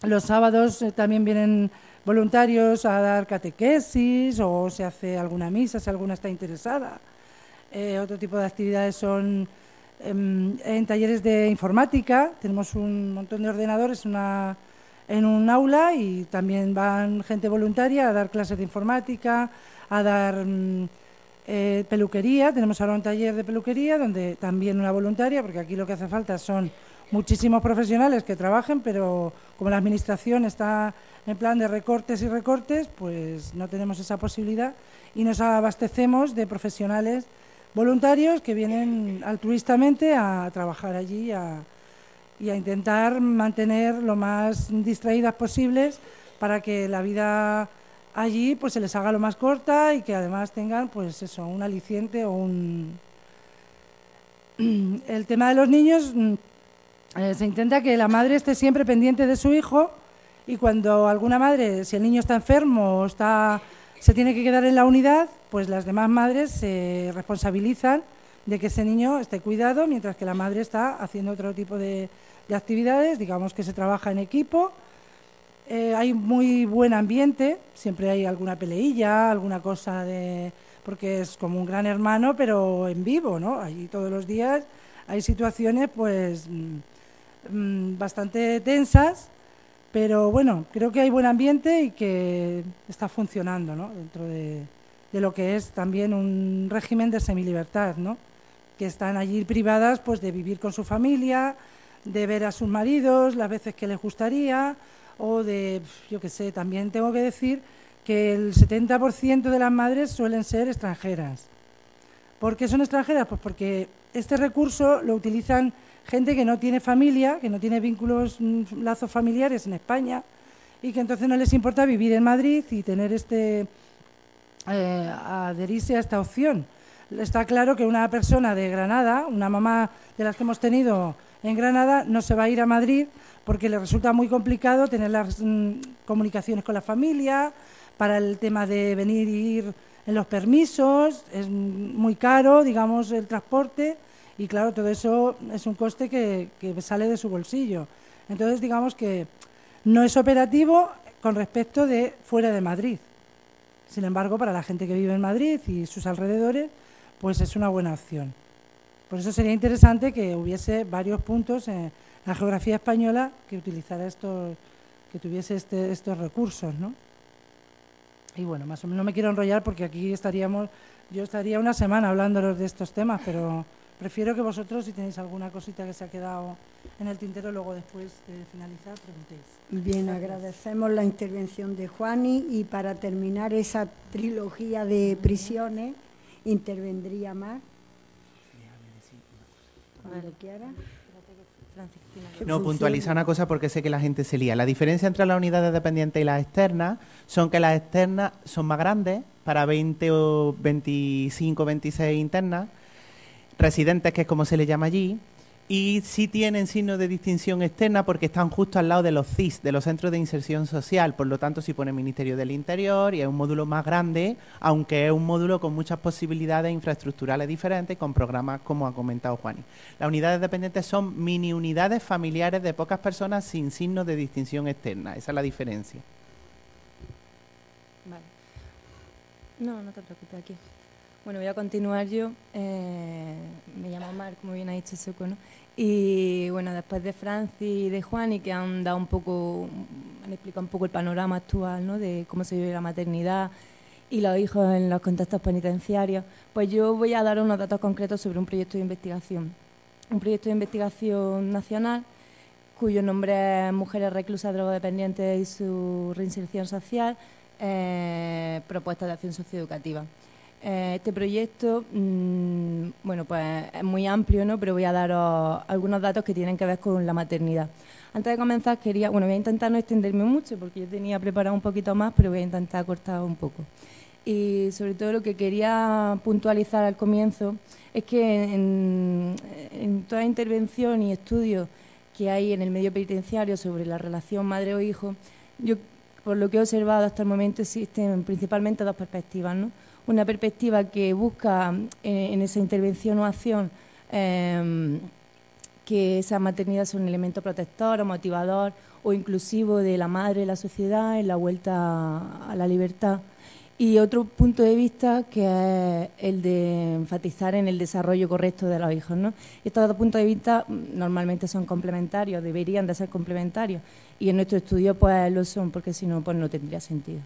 los sábados también vienen voluntarios a dar catequesis, o se hace alguna misa si alguna está interesada. Otro tipo de actividades son en talleres de informática. Tenemos un montón de ordenadores en un aula, y también van gente voluntaria a dar clases de informática, a dar peluquería. Tenemos ahora un taller de peluquería donde también una voluntaria, porque aquí lo que hace falta son muchísimos profesionales que trabajen, pero como la administración está en plan de recortes y recortes, pues no tenemos esa posibilidad, y nos abastecemos de profesionales voluntarios que vienen altruistamente a trabajar allí y a intentar mantener lo más distraídas posibles para que la vida allí pues se les haga lo más corta, y que además tengan pues eso, un aliciente o un... El tema de los niños, se intenta que la madre esté siempre pendiente de su hijo, y cuando alguna madre, si el niño está enfermo o se tiene que quedar en la unidad, pues las demás madres se responsabilizan de que ese niño esté cuidado, mientras que la madre está haciendo otro tipo de actividades, digamos que se trabaja en equipo. Hay muy buen ambiente, siempre hay alguna peleilla, alguna cosa porque es como un gran hermano, pero en vivo, ¿no? Allí todos los días hay situaciones pues bastante tensas, pero bueno, creo que hay buen ambiente y que está funcionando, ¿no? Dentro de lo que es también un régimen de semilibertad, ¿no? Que están allí privadas pues de vivir con su familia, de ver a sus maridos las veces que les gustaría, o de, yo qué sé, también tengo que decir que el 70% de las madres suelen ser extranjeras. ¿Por qué son extranjeras? Pues porque este recurso lo utilizan gente que no tiene familia, que no tiene vínculos, lazos familiares en España, y que entonces no les importa vivir en Madrid y tener adherirse a esta opción. Está claro que una persona de Granada, una mamá de las que hemos tenido en Granada, no se va a ir a Madrid porque le resulta muy complicado tener las comunicaciones con la familia, para el tema de venir y ir en los permisos, es muy caro, digamos, el transporte, y claro, todo eso es un coste que sale de su bolsillo. Entonces, digamos que no es operativo con respecto de fuera de Madrid. Sin embargo, para la gente que vive en Madrid y sus alrededores, pues es una buena opción. Por eso sería interesante que hubiese varios puntos en la geografía española que utilizara que tuviese estos recursos, ¿no? Y bueno, más o menos no me quiero enrollar porque aquí yo estaría una semana hablándolos de estos temas, pero prefiero que vosotros, si tenéis alguna cosita que se ha quedado en el tintero, luego después de finalizar, preguntéis. Bien, agradecemos la intervención de Juani, y para terminar esa trilogía de prisiones, intervendría más. Cuando quiera. No, puntualiza una cosa porque sé que la gente se lía. La diferencia entre las unidades dependientes y las externas son que las externas son más grandes, para 20 o 25, 26 internas, residentes, que es como se le llama allí, y sí tienen signos de distinción externa porque están justo al lado de los CIS, de los Centros de Inserción Social. Por lo tanto, sí pone Ministerio del Interior y es un módulo más grande, aunque es un módulo con muchas posibilidades infraestructurales diferentes, con programas como ha comentado Juani. Las unidades dependientes son mini unidades familiares de pocas personas sin signos de distinción externa. Esa es la diferencia. Vale. No te preocupes, aquí. Bueno, voy a continuar yo. Me llamo Mar, como bien ha dicho Soco, ¿no? Y bueno, después de Francis y de Juani, que han explicado un poco el panorama actual, ¿no? De cómo se vive la maternidad y los hijos en los contextos penitenciarios, pues yo voy a dar unos datos concretos sobre un proyecto de investigación. Un proyecto de investigación nacional cuyo nombre es Mujeres reclusas drogodependientes y su reinserción social, propuestas de acción socioeducativa. Este proyecto, bueno, pues es muy amplio, ¿no? Pero voy a daros algunos datos que tienen que ver con la maternidad. Antes de comenzar, voy a intentar no extenderme mucho, porque yo tenía preparado un poquito más, pero voy a intentar cortar un poco. Y sobre todo lo que quería puntualizar al comienzo es que en toda intervención y estudio que hay en el medio penitenciario sobre la relación madre o hijo, yo, por lo que he observado hasta el momento, existen principalmente dos perspectivas, ¿no? Una perspectiva que busca en esa intervención o acción que esa maternidad sea un elemento protector o motivador o inclusivo de la madre y la sociedad en la vuelta a la libertad. Y otro punto de vista que es el de enfatizar en el desarrollo correcto de los hijos, ¿no? Estos dos puntos de vista normalmente son complementarios, deberían de ser complementarios, y en nuestro estudio pues lo son, porque si no, pues no tendría sentido.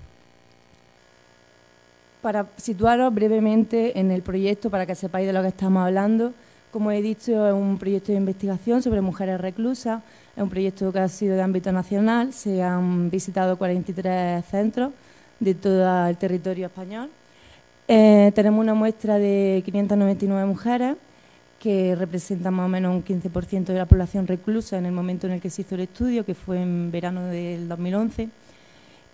Para situaros brevemente en el proyecto, para que sepáis de lo que estamos hablando, como he dicho, es un proyecto de investigación sobre mujeres reclusas, es un proyecto que ha sido de ámbito nacional, se han visitado 43 centros de todo el territorio español. Tenemos una muestra de 599 mujeres, que representan más o menos un 15% de la población reclusa en el momento en el que se hizo el estudio, que fue en verano del 2011.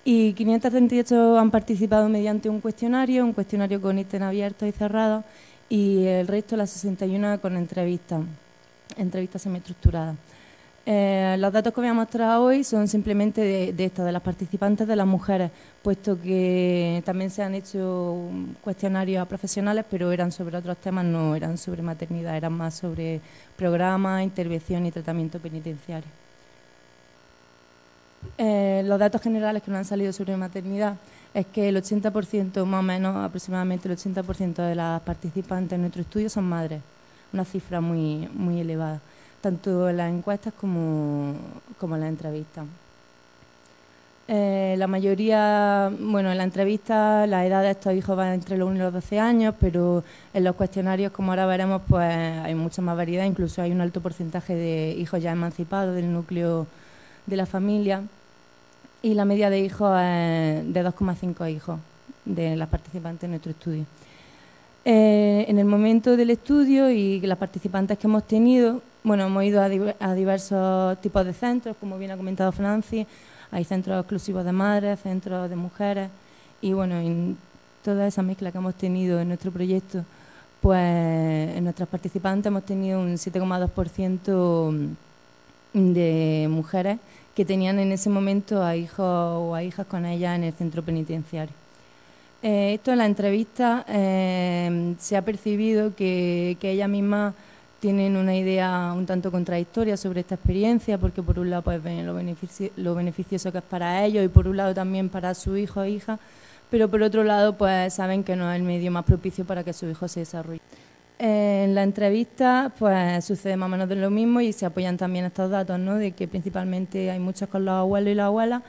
Y 538 han participado mediante un cuestionario con ítems abiertos y cerrados, y el resto, las 61, con entrevistas semiestructuradas. Los datos que voy a mostrar hoy son simplemente de las participantes, de las mujeres, puesto que también se han hecho cuestionarios a profesionales, pero eran sobre otros temas, no eran sobre maternidad, eran más sobre programas, intervención y tratamiento penitenciario. Los datos generales que nos han salido sobre maternidad es que el 80%, más o menos aproximadamente el 80% de las participantes en nuestro estudio son madres, una cifra muy, muy elevada, tanto en las encuestas como en las entrevistas. La mayoría, bueno, en la entrevista la edad de estos hijos va entre los 1 y los 12 años, pero en los cuestionarios, como ahora veremos, pues hay mucha más variedad, incluso hay un alto porcentaje de hijos ya emancipados del núcleo de la familia, y la media de hijos es de 2,5 hijos de las participantes en nuestro estudio. En el momento del estudio y las participantes que hemos tenido, bueno, hemos ido a diversos tipos de centros, como bien ha comentado Francis. Hay centros exclusivos de madres, centros de mujeres, y bueno, en toda esa mezcla que hemos tenido en nuestro proyecto, pues en nuestras participantes hemos tenido un 7,2% de mujeres que tenían en ese momento a hijos o a hijas con ellas en el centro penitenciario. Esto en la entrevista se ha percibido que ellas mismas tienen una idea un tanto contradictoria sobre esta experiencia, porque por un lado pues ven lo beneficioso que es para ellos y por un lado también para su hijo o hija, pero por otro lado pues saben que no es el medio más propicio para que su hijo se desarrolle. En la entrevista pues sucede más o menos de lo mismo, y se apoyan también estos datos, ¿no? De que principalmente hay muchos con los abuelos y las abuelas,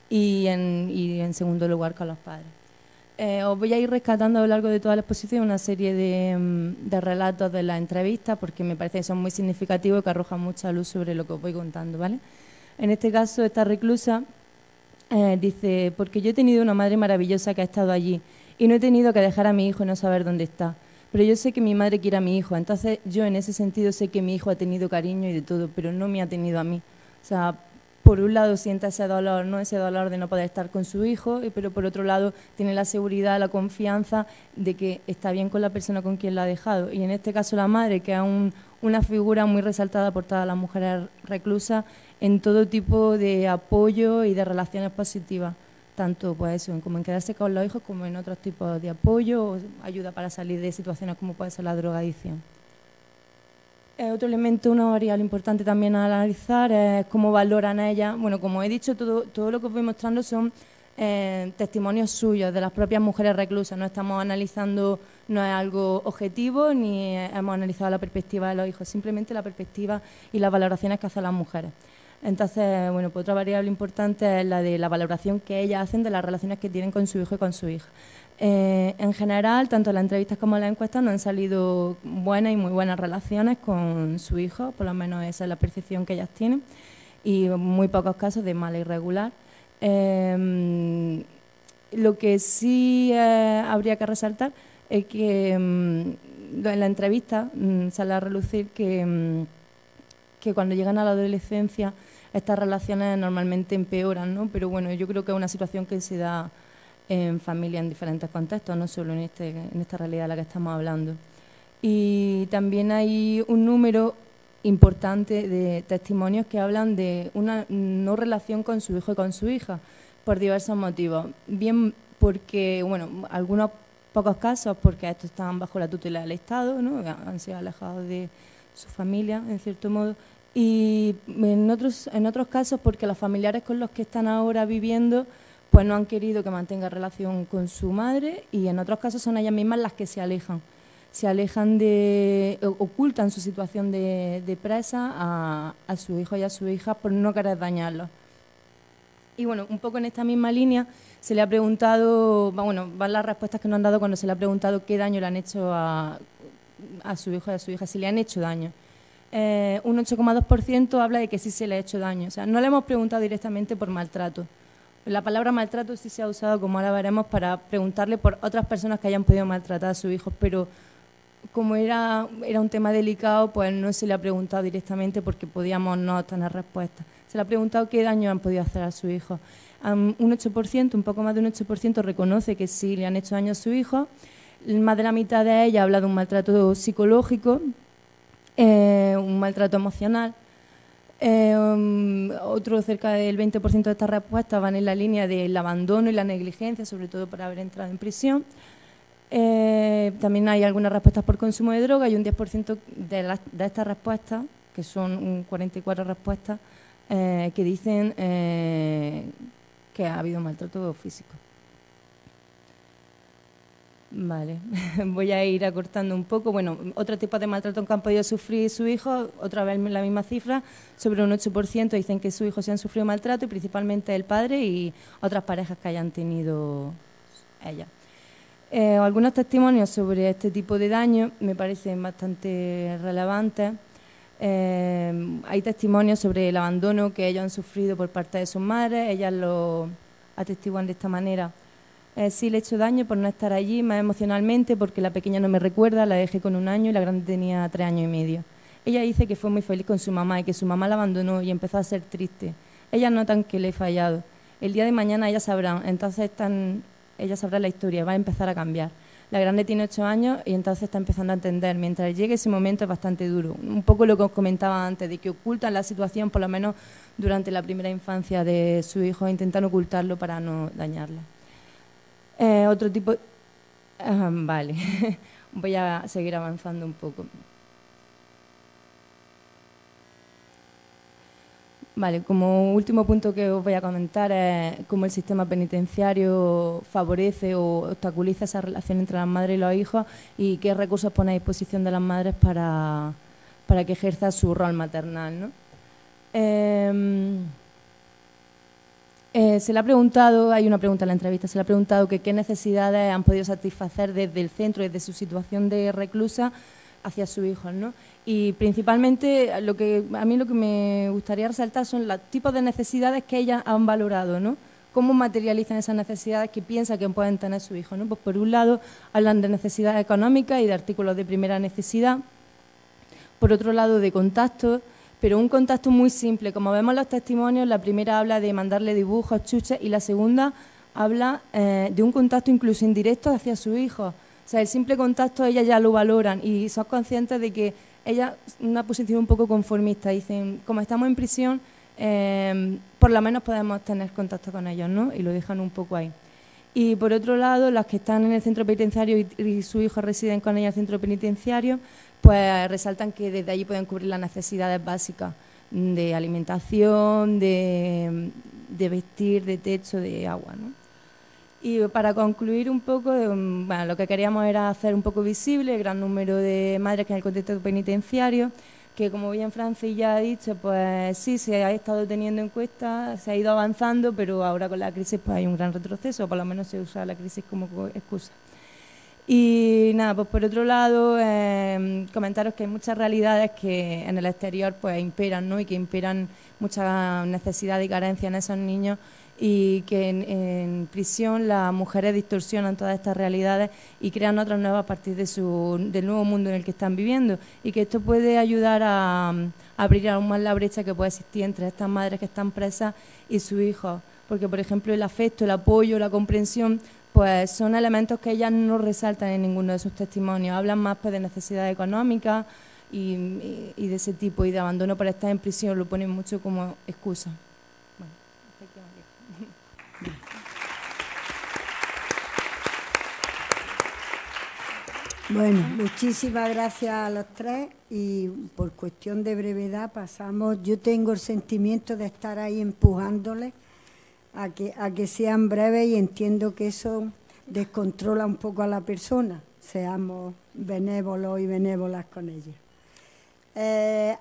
y en segundo lugar con los padres. Os voy a ir rescatando a lo largo de toda la exposición una serie de relatos de la entrevista, porque me parece que son muy significativos y que arrojan mucha luz sobre lo que os voy contando, ¿vale? En este caso, esta reclusa dice: porque yo he tenido una madre maravillosa que ha estado allí y no he tenido que dejar a mi hijo y no saber dónde está. Pero yo sé que mi madre quiere a mi hijo, entonces yo en ese sentido sé que mi hijo ha tenido cariño y de todo, pero no me ha tenido a mí. O sea, por un lado siente ese dolor, ¿no? Ese dolor de no poder estar con su hijo, pero por otro lado tiene la seguridad, la confianza de que está bien con la persona con quien la ha dejado. Y en este caso la madre, que es una figura muy resaltada por todas las mujeres reclusas en todo tipo de apoyo y de relaciones positivas, tanto pues eso, como en quedarse con los hijos como en otros tipos de apoyo o ayuda para salir de situaciones como puede ser la drogadicción. Otro elemento, una variable importante también a analizar es cómo valoran ellas. Bueno, como he dicho, todo lo que os voy mostrando son testimonios suyos de las propias mujeres reclusas. No estamos analizando, no es algo objetivo, ni hemos analizado la perspectiva de los hijos, simplemente la perspectiva y las valoraciones que hacen las mujeres. Entonces, bueno, pues otra variable importante es la de la valoración que ellas hacen de las relaciones que tienen con su hijo y con su hija. En general, tanto en las entrevistas como en las encuestas nos han salido buenas y muy buenas relaciones con su hijo, por lo menos esa es la percepción que ellas tienen, y muy pocos casos de mala y regular. Lo que sí habría que resaltar es que en la entrevista sale a relucir que cuando llegan a la adolescencia estas relaciones normalmente empeoran, ¿no? Pero bueno, yo creo que es una situación que se da en familia en diferentes contextos, no solo en esta realidad de la que estamos hablando. Y también hay un número importante de testimonios que hablan de una no relación con su hijo y con su hija, por diversos motivos. Bien porque, bueno, algunos pocos casos porque estos estaban bajo la tutela del Estado, ¿no? Han sido alejados de su familia, en cierto modo, y en otros casos porque los familiares con los que están ahora viviendo pues no han querido que mantenga relación con su madre, y en otros casos son ellas mismas las que se alejan ocultan su situación de presa a su hijo y a su hija por no querer dañarlos. Y bueno, un poco en esta misma línea se le ha preguntado, bueno, van las respuestas que nos han dado cuando se le ha preguntado qué daño le han hecho a su hijo y a su hija, si le han hecho daño. Un 8,2% habla de que sí se le ha hecho daño. O sea, no le hemos preguntado directamente por maltrato. La palabra maltrato sí se ha usado, como ahora veremos, para preguntarle por otras personas que hayan podido maltratar a su hijo, pero como era un tema delicado, pues no se le ha preguntado directamente porque podíamos no tener respuesta. Se le ha preguntado qué daño han podido hacer a su hijo. Un 8%, un poco más de un 8% reconoce que sí le han hecho daño a su hijo. Más de la mitad de ella habla de un maltrato psicológico, un maltrato emocional. Otro cerca del 20% de estas respuestas van en la línea del abandono y la negligencia, sobre todo por haber entrado en prisión. También hay algunas respuestas por consumo de droga y un 10% de estas respuestas, que son 44 respuestas, que dicen que ha habido maltrato físico. Vale, voy a ir acortando un poco. Bueno, otro tipo de maltrato que han podido sufrir su hijo, otra vez la misma cifra, sobre un 8% dicen que su hijo se han sufrido maltrato, y principalmente el padre y otras parejas que hayan tenido ella. Algunos testimonios sobre este tipo de daño me parecen bastante relevantes. Hay testimonios sobre el abandono que ellos han sufrido por parte de sus madres, ellas lo atestiguan de esta manera. Sí le he hecho daño por no estar allí, más emocionalmente, porque la pequeña no me recuerda, la dejé con 1 año y la grande tenía 3 años y medio. Ella dice que fue muy feliz con su mamá y que su mamá la abandonó y empezó a ser triste. Ellas notan que le he fallado. El día de mañana ellas sabrán, entonces ellas sabrán la historia, va a empezar a cambiar. La grande tiene 8 años y entonces está empezando a entender. Mientras llegue ese momento es bastante duro. Un poco lo que os comentaba antes, de que ocultan la situación, por lo menos durante la primera infancia de su hijo, intentan ocultarlo para no dañarla. Otro tipo... vale, voy a seguir avanzando un poco. Vale, como último punto que os voy a comentar es cómo el sistema penitenciario favorece o obstaculiza esa relación entre las madres y los hijos, y qué recursos pone a disposición de las madres para que ejerza su rol maternal, ¿no? Se le ha preguntado, hay una pregunta en la entrevista, se le ha preguntado que qué necesidades han podido satisfacer desde el centro, desde su situación de reclusa hacia sus hijos, ¿no? Y principalmente a mí lo que me gustaría resaltar son los tipos de necesidades que ellas han valorado, ¿no? Cómo materializan esas necesidades que piensan que pueden tener sus hijos, ¿no? Pues por un lado hablan de necesidades económicas y de artículos de primera necesidad, por otro lado de contacto, pero un contacto muy simple. Como vemos en los testimonios, la primera habla de mandarle dibujos, chuches, y la segunda habla de un contacto incluso indirecto hacia su hijo. O sea, el simple contacto ellas ya lo valoran y son conscientes de que ellas, una posición un poco conformista, dicen, como estamos en prisión, por lo menos podemos tener contacto con ellos, ¿no? Y lo dejan un poco ahí. Y por otro lado, las que están en el centro penitenciario y su hijo residen con ella en el centro penitenciario, pues resaltan que desde allí pueden cubrir las necesidades básicas de alimentación, de vestir, de techo, de agua, ¿no? Y para concluir un poco, bueno, lo que queríamos era hacer un poco visible el gran número de madres que en el contexto penitenciario, que como bien Francis ya ha dicho, pues sí, se ha estado teniendo encuestas, se ha ido avanzando, pero ahora con la crisis pues hay un gran retroceso, por lo menos se usa la crisis como excusa. Y nada, pues por otro lado, comentaros que hay muchas realidades que en el exterior pues imperan, ¿no? Y que imperan mucha necesidad y carencia en esos niños, y que en prisión las mujeres distorsionan todas estas realidades y crean otras nuevas a partir de del nuevo mundo en el que están viviendo, y que esto puede ayudar a abrir aún más la brecha que puede existir entre estas madres que están presas y sus hijos, porque por ejemplo el afecto, el apoyo, la comprensión, pues son elementos que ellas no resaltan en ninguno de sus testimonios, hablan más pues de necesidades económicas y de ese tipo, y de abandono por estar en prisión, lo ponen mucho como excusa. Bueno, hasta aquí os dejo. Bueno, muchísimas gracias a los tres, y por cuestión de brevedad pasamos. Yo tengo el sentimiento de estar ahí empujándoles a que sean breves, y entiendo que eso descontrola un poco a la persona. Seamos benévolos y benévolas con ella.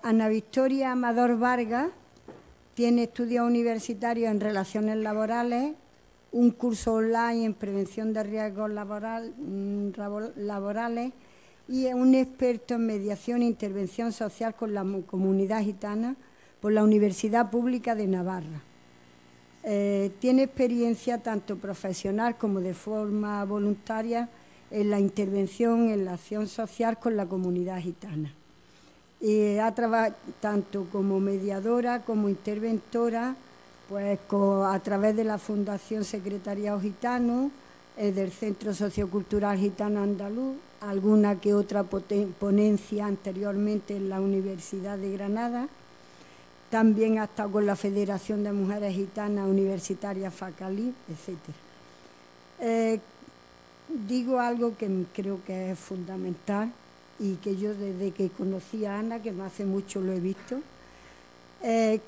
Ana Victoria Amador Vargas tiene estudios universitarios en relaciones laborales, un curso online en prevención de riesgos laborales, y es un experto en mediación e intervención social con la comunidad gitana por la Universidad Pública de Navarra. Tiene experiencia tanto profesional como de forma voluntaria en la intervención en la acción social con la comunidad gitana. Ha trabajado tanto como mediadora como interventora, pues a través de la Fundación Secretariado Gitano, del Centro Sociocultural Gitano Andaluz, alguna que otra ponencia anteriormente en la Universidad de Granada. También ha estado con la Federación de Mujeres Gitanas Universitarias FACALI, etc. Digo algo que creo que es fundamental y que yo desde que conocí a Ana, que me hace mucho lo he visto,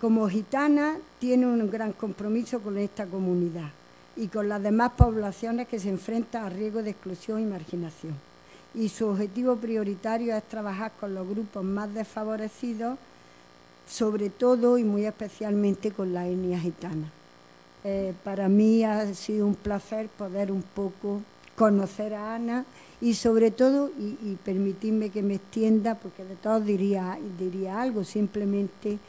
como gitana tiene un gran compromiso con esta comunidad y con las demás poblaciones que se enfrentan a riesgo de exclusión y marginación. Y su objetivo prioritario es trabajar con los grupos más desfavorecidos, sobre todo y muy especialmente con la etnia gitana. Para mí ha sido un placer poder un poco conocer a Ana y sobre todo, y permitidme que me extienda, porque de todos diría algo, simplemente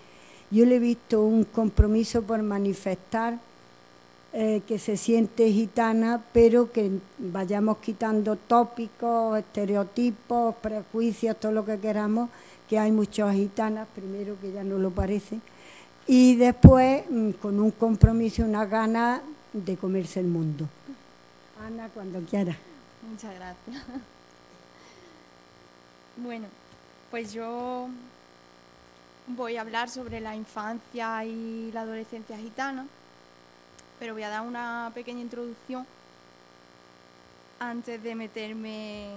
yo le he visto un compromiso por manifestar que se siente gitana, pero que vayamos quitando tópicos, estereotipos, prejuicios, todo lo que queramos, que hay muchas gitanas, primero que ya no lo parece, y después con un compromiso y una gana de comerse el mundo. Ana, cuando quiera. Muchas gracias. Bueno, pues yo voy a hablar sobre la infancia y la adolescencia gitana, pero voy a dar una pequeña introducción antes de meterme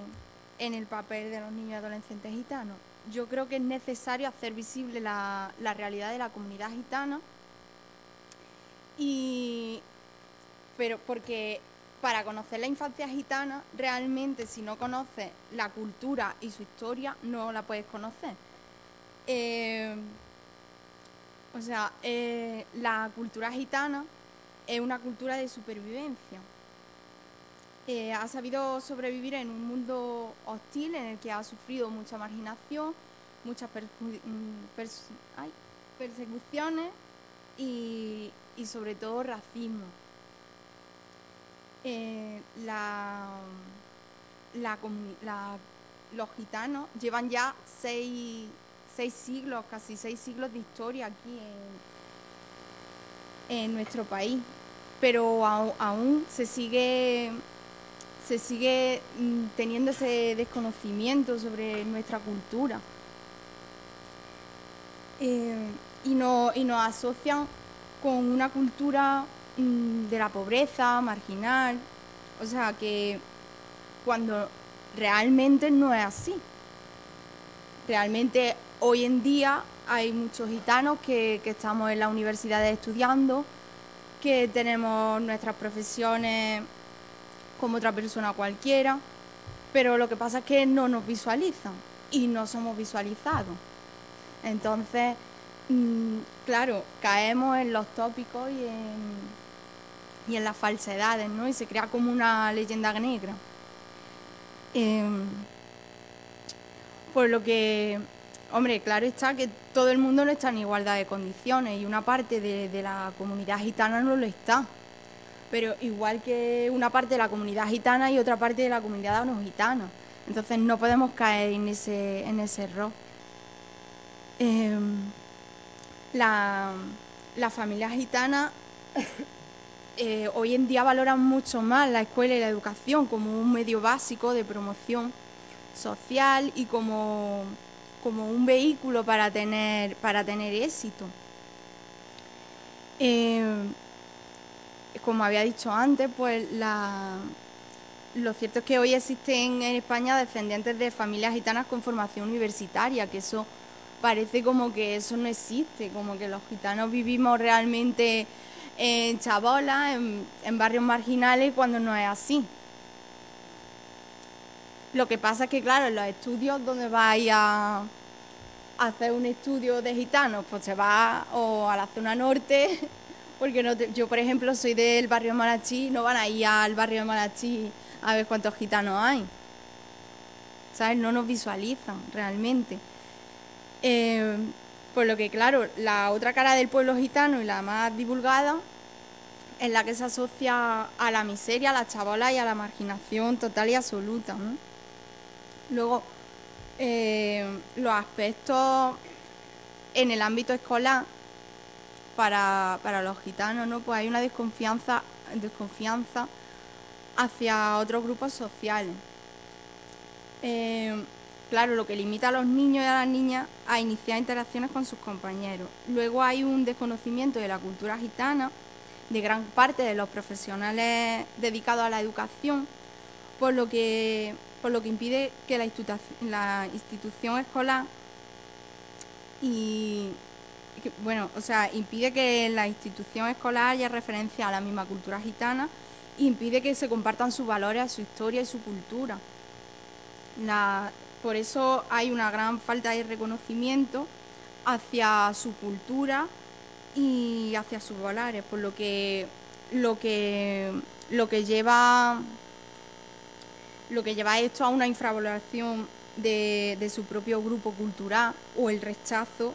en el papel de los niños y adolescentes gitanos. Yo creo que es necesario hacer visible la realidad de la comunidad gitana, pero porque para conocer la infancia gitana, realmente si no conoces la cultura y su historia, no la puedes conocer. La cultura gitana es una cultura de supervivencia. Ha sabido sobrevivir en un mundo hostil en el que ha sufrido mucha marginación, muchas persecuciones y sobre todo racismo. Los gitanos llevan ya seis 6 siglos, casi 6 siglos de historia aquí en nuestro país, pero aún se sigue teniendo ese desconocimiento sobre nuestra cultura. Y nos asocian con una cultura de la pobreza, marginal, o sea que cuando realmente no es así. Realmente hoy en día hay muchos gitanos que estamos en las universidades estudiando, que tenemos nuestras profesiones como otra persona cualquiera, pero lo que pasa es que no nos visualizan y no somos visualizados. Entonces, claro, caemos en los tópicos y en las falsedades, ¿no? Y se crea como una leyenda negra. Por lo que, hombre, claro está que todo el mundo no está en igualdad de condiciones y una parte de la comunidad gitana no lo está. Pero igual que una parte de la comunidad gitana y otra parte de la comunidad no gitana. Entonces no podemos caer en ese error. La familia gitana hoy en día valoran mucho más la escuela y la educación como un medio básico de promoción social y como un vehículo para tener éxito. Como había dicho antes, pues lo cierto es que hoy existen en España descendientes de familias gitanas con formación universitaria, que eso parece como que eso no existe, como que los gitanos vivimos realmente en chabolas, en barrios marginales, cuando no es así. Lo que pasa es que, claro, en los estudios donde vais a hacer un estudio de gitanos, pues se va o a la zona norte, porque yo, por ejemplo, soy del barrio de Marachí, no van a ir al barrio de Marachí a ver cuántos gitanos hay. ¿Sabes? No nos visualizan realmente. Por lo que, claro, la otra cara del pueblo gitano y la más divulgada es la que se asocia a la miseria, a la chabola y a la marginación total y absoluta, ¿no? Luego, los aspectos en el ámbito escolar para los gitanos, ¿no? Pues hay una desconfianza hacia otros grupos sociales. Claro, lo que limita a los niños y a las niñas a iniciar interacciones con sus compañeros. Luego hay un desconocimiento de la cultura gitana de gran parte de los profesionales dedicados a la educación, por lo que impide que la institución escolar impide que en la institución escolar haya referencia a la misma cultura gitana e impide que se compartan sus valores, su historia y su cultura. Por eso hay una gran falta de reconocimiento hacia su cultura y hacia sus valores, por lo que lleva esto a una infravaloración de su propio grupo cultural o el rechazo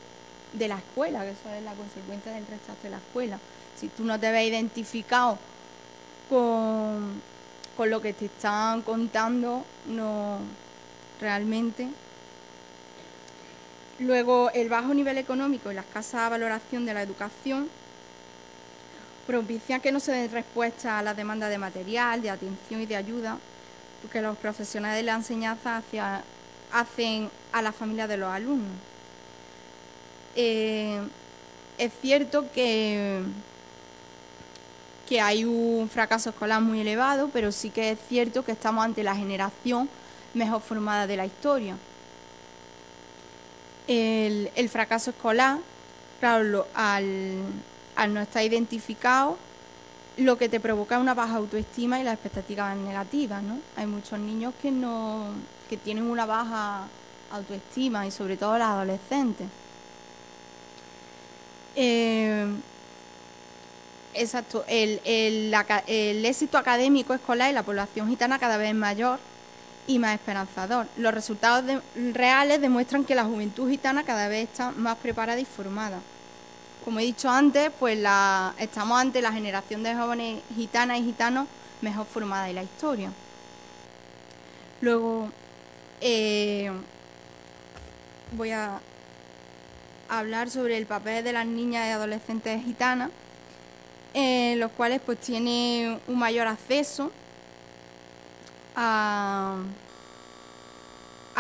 de la escuela, que eso es la consecuencia del rechazo de la escuela. Si tú no te ves identificado con lo que te están contando, no realmente. Luego, el bajo nivel económico y la escasa valoración de la educación propician que no se den respuesta a las demandas de material, de atención y de ayuda, porque los profesionales de la enseñanza hacen a las familias de los alumnos. Es cierto que hay un fracaso escolar muy elevado, pero sí que es cierto que estamos ante la generación mejor formada de la historia. El fracaso escolar, claro, al no estar identificado, lo que te provoca es una baja autoestima y las expectativas negativas, ¿no? Hay muchos niños que tienen una baja autoestima y sobre todo los adolescentes. Exacto, el éxito académico escolar en la población gitana cada vez es mayor y más esperanzador. Los resultados reales demuestran que la juventud gitana cada vez está más preparada y formada. Como he dicho antes, pues estamos ante la generación de jóvenes gitanas y gitanos mejor formada de la historia. Luego voy a hablar sobre el papel de las niñas y adolescentes gitanas, los cuales pues tienen un mayor acceso a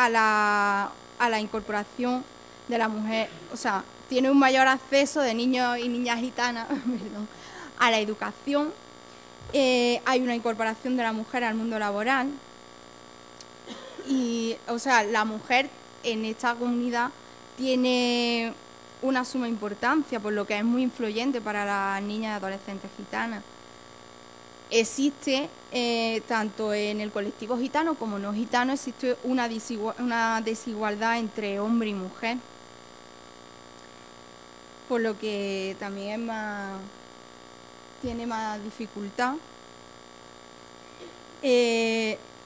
la incorporación de la mujer, o sea, tiene un mayor acceso de niños y niñas gitanas perdón, a la educación. Hay una incorporación de la mujer al mundo laboral y, o sea, la mujer en esta comunidad tiene una suma importancia, por lo que es muy influyente para las niñas y adolescentes gitanas. Existe, tanto en el colectivo gitano como no gitano, existe una desigualdad entre hombre y mujer, por lo que también tiene más dificultad.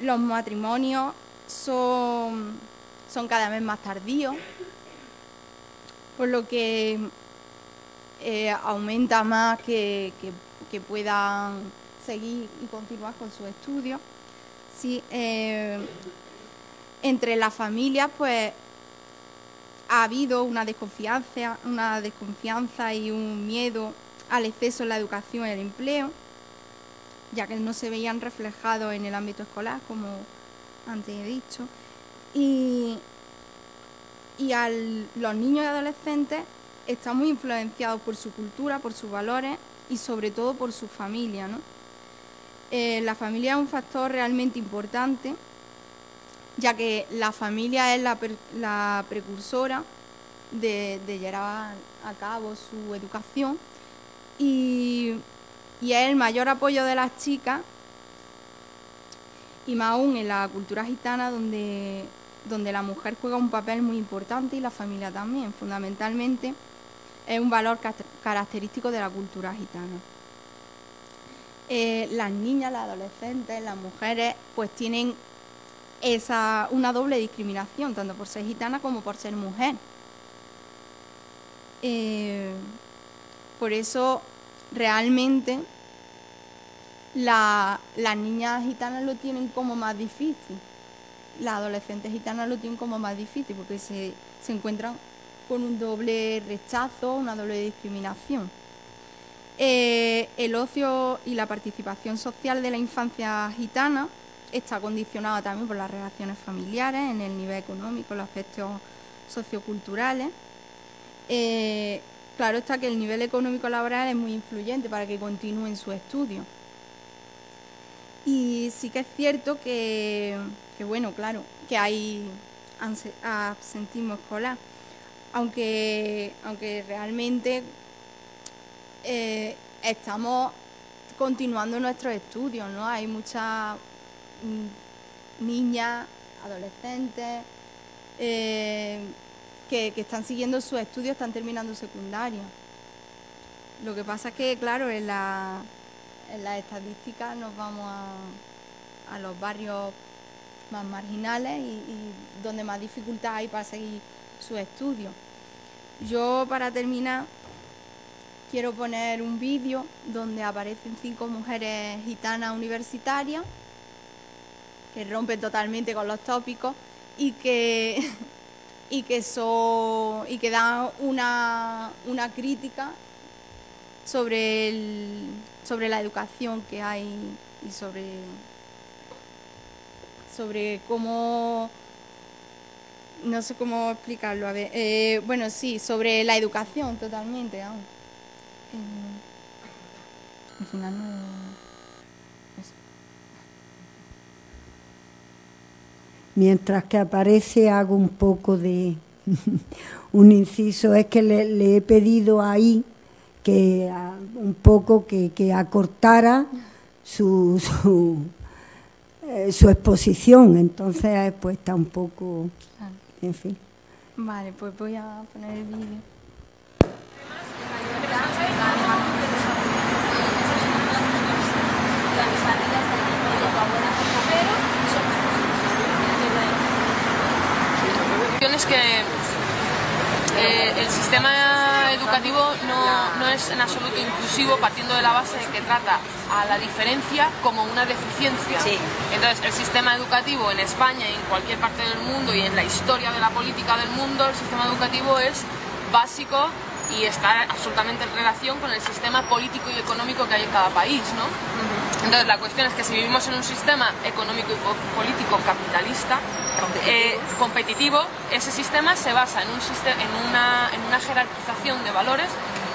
Los matrimonios son cada vez más tardíos, por lo que aumenta más que puedan seguir y continuar con sus estudios. Sí, entre las familias pues ha habido una desconfianza y un miedo al exceso en la educación y el empleo, ya que no se veían reflejados en el ámbito escolar, como antes he dicho, y los niños y adolescentes están muy influenciados por su cultura, por sus valores y sobre todo por su familia, ¿no? La familia es un factor realmente importante, ya que la familia es la precursora de llevar a cabo su educación y es el mayor apoyo de las chicas, y más aún en la cultura gitana, donde la mujer juega un papel muy importante y la familia también. Fundamentalmente es un valor característico de la cultura gitana. Las niñas, las adolescentes, las mujeres pues tienen una doble discriminación, tanto por ser gitana como por ser mujer. Por eso realmente las niñas gitanas lo tienen como más difícil, las adolescentes gitanas lo tienen como más difícil, porque se encuentran con un doble rechazo, una doble discriminación. El ocio y la participación social de la infancia gitana está condicionada también por las relaciones familiares, en el nivel económico, los aspectos socioculturales. Claro está que el nivel económico laboral es muy influyente para que continúen sus estudios. Y sí que es cierto que bueno, claro, que hay absentismo escolar, aunque realmente estamos continuando nuestros estudios, ¿no? Hay muchas niñas, adolescentes que están siguiendo sus estudios, están terminando secundaria. Lo que pasa es que, claro, en las estadísticas nos vamos a los barrios más marginales y donde más dificultad hay para seguir sus estudios. Yo, para terminar, quiero poner un vídeo donde aparecen 5 mujeres gitanas universitarias que rompen totalmente con los tópicos y que dan una crítica sobre la educación que hay y sobre cómo, no sé cómo explicarlo, a ver, bueno, sí, sobre la educación totalmente, vamos. Al final no... Eso. Mientras que aparece, hago un poco de un inciso, es que le he pedido ahí que un poco que acortara su exposición, entonces pues está un poco, en fin. Vale, pues voy a poner el vídeo. Es que el sistema educativo no es en absoluto inclusivo, partiendo de la base de que trata a la diferencia como una deficiencia. Sí. Entonces, el sistema educativo en España y en cualquier parte del mundo y en la historia de la política del mundo, el sistema educativo es básico y está absolutamente en relación con el sistema político y económico que hay en cada país, ¿no? Entonces la cuestión es que si vivimos en un sistema económico y político capitalista, competitivo, ese sistema se basa en una jerarquización de valores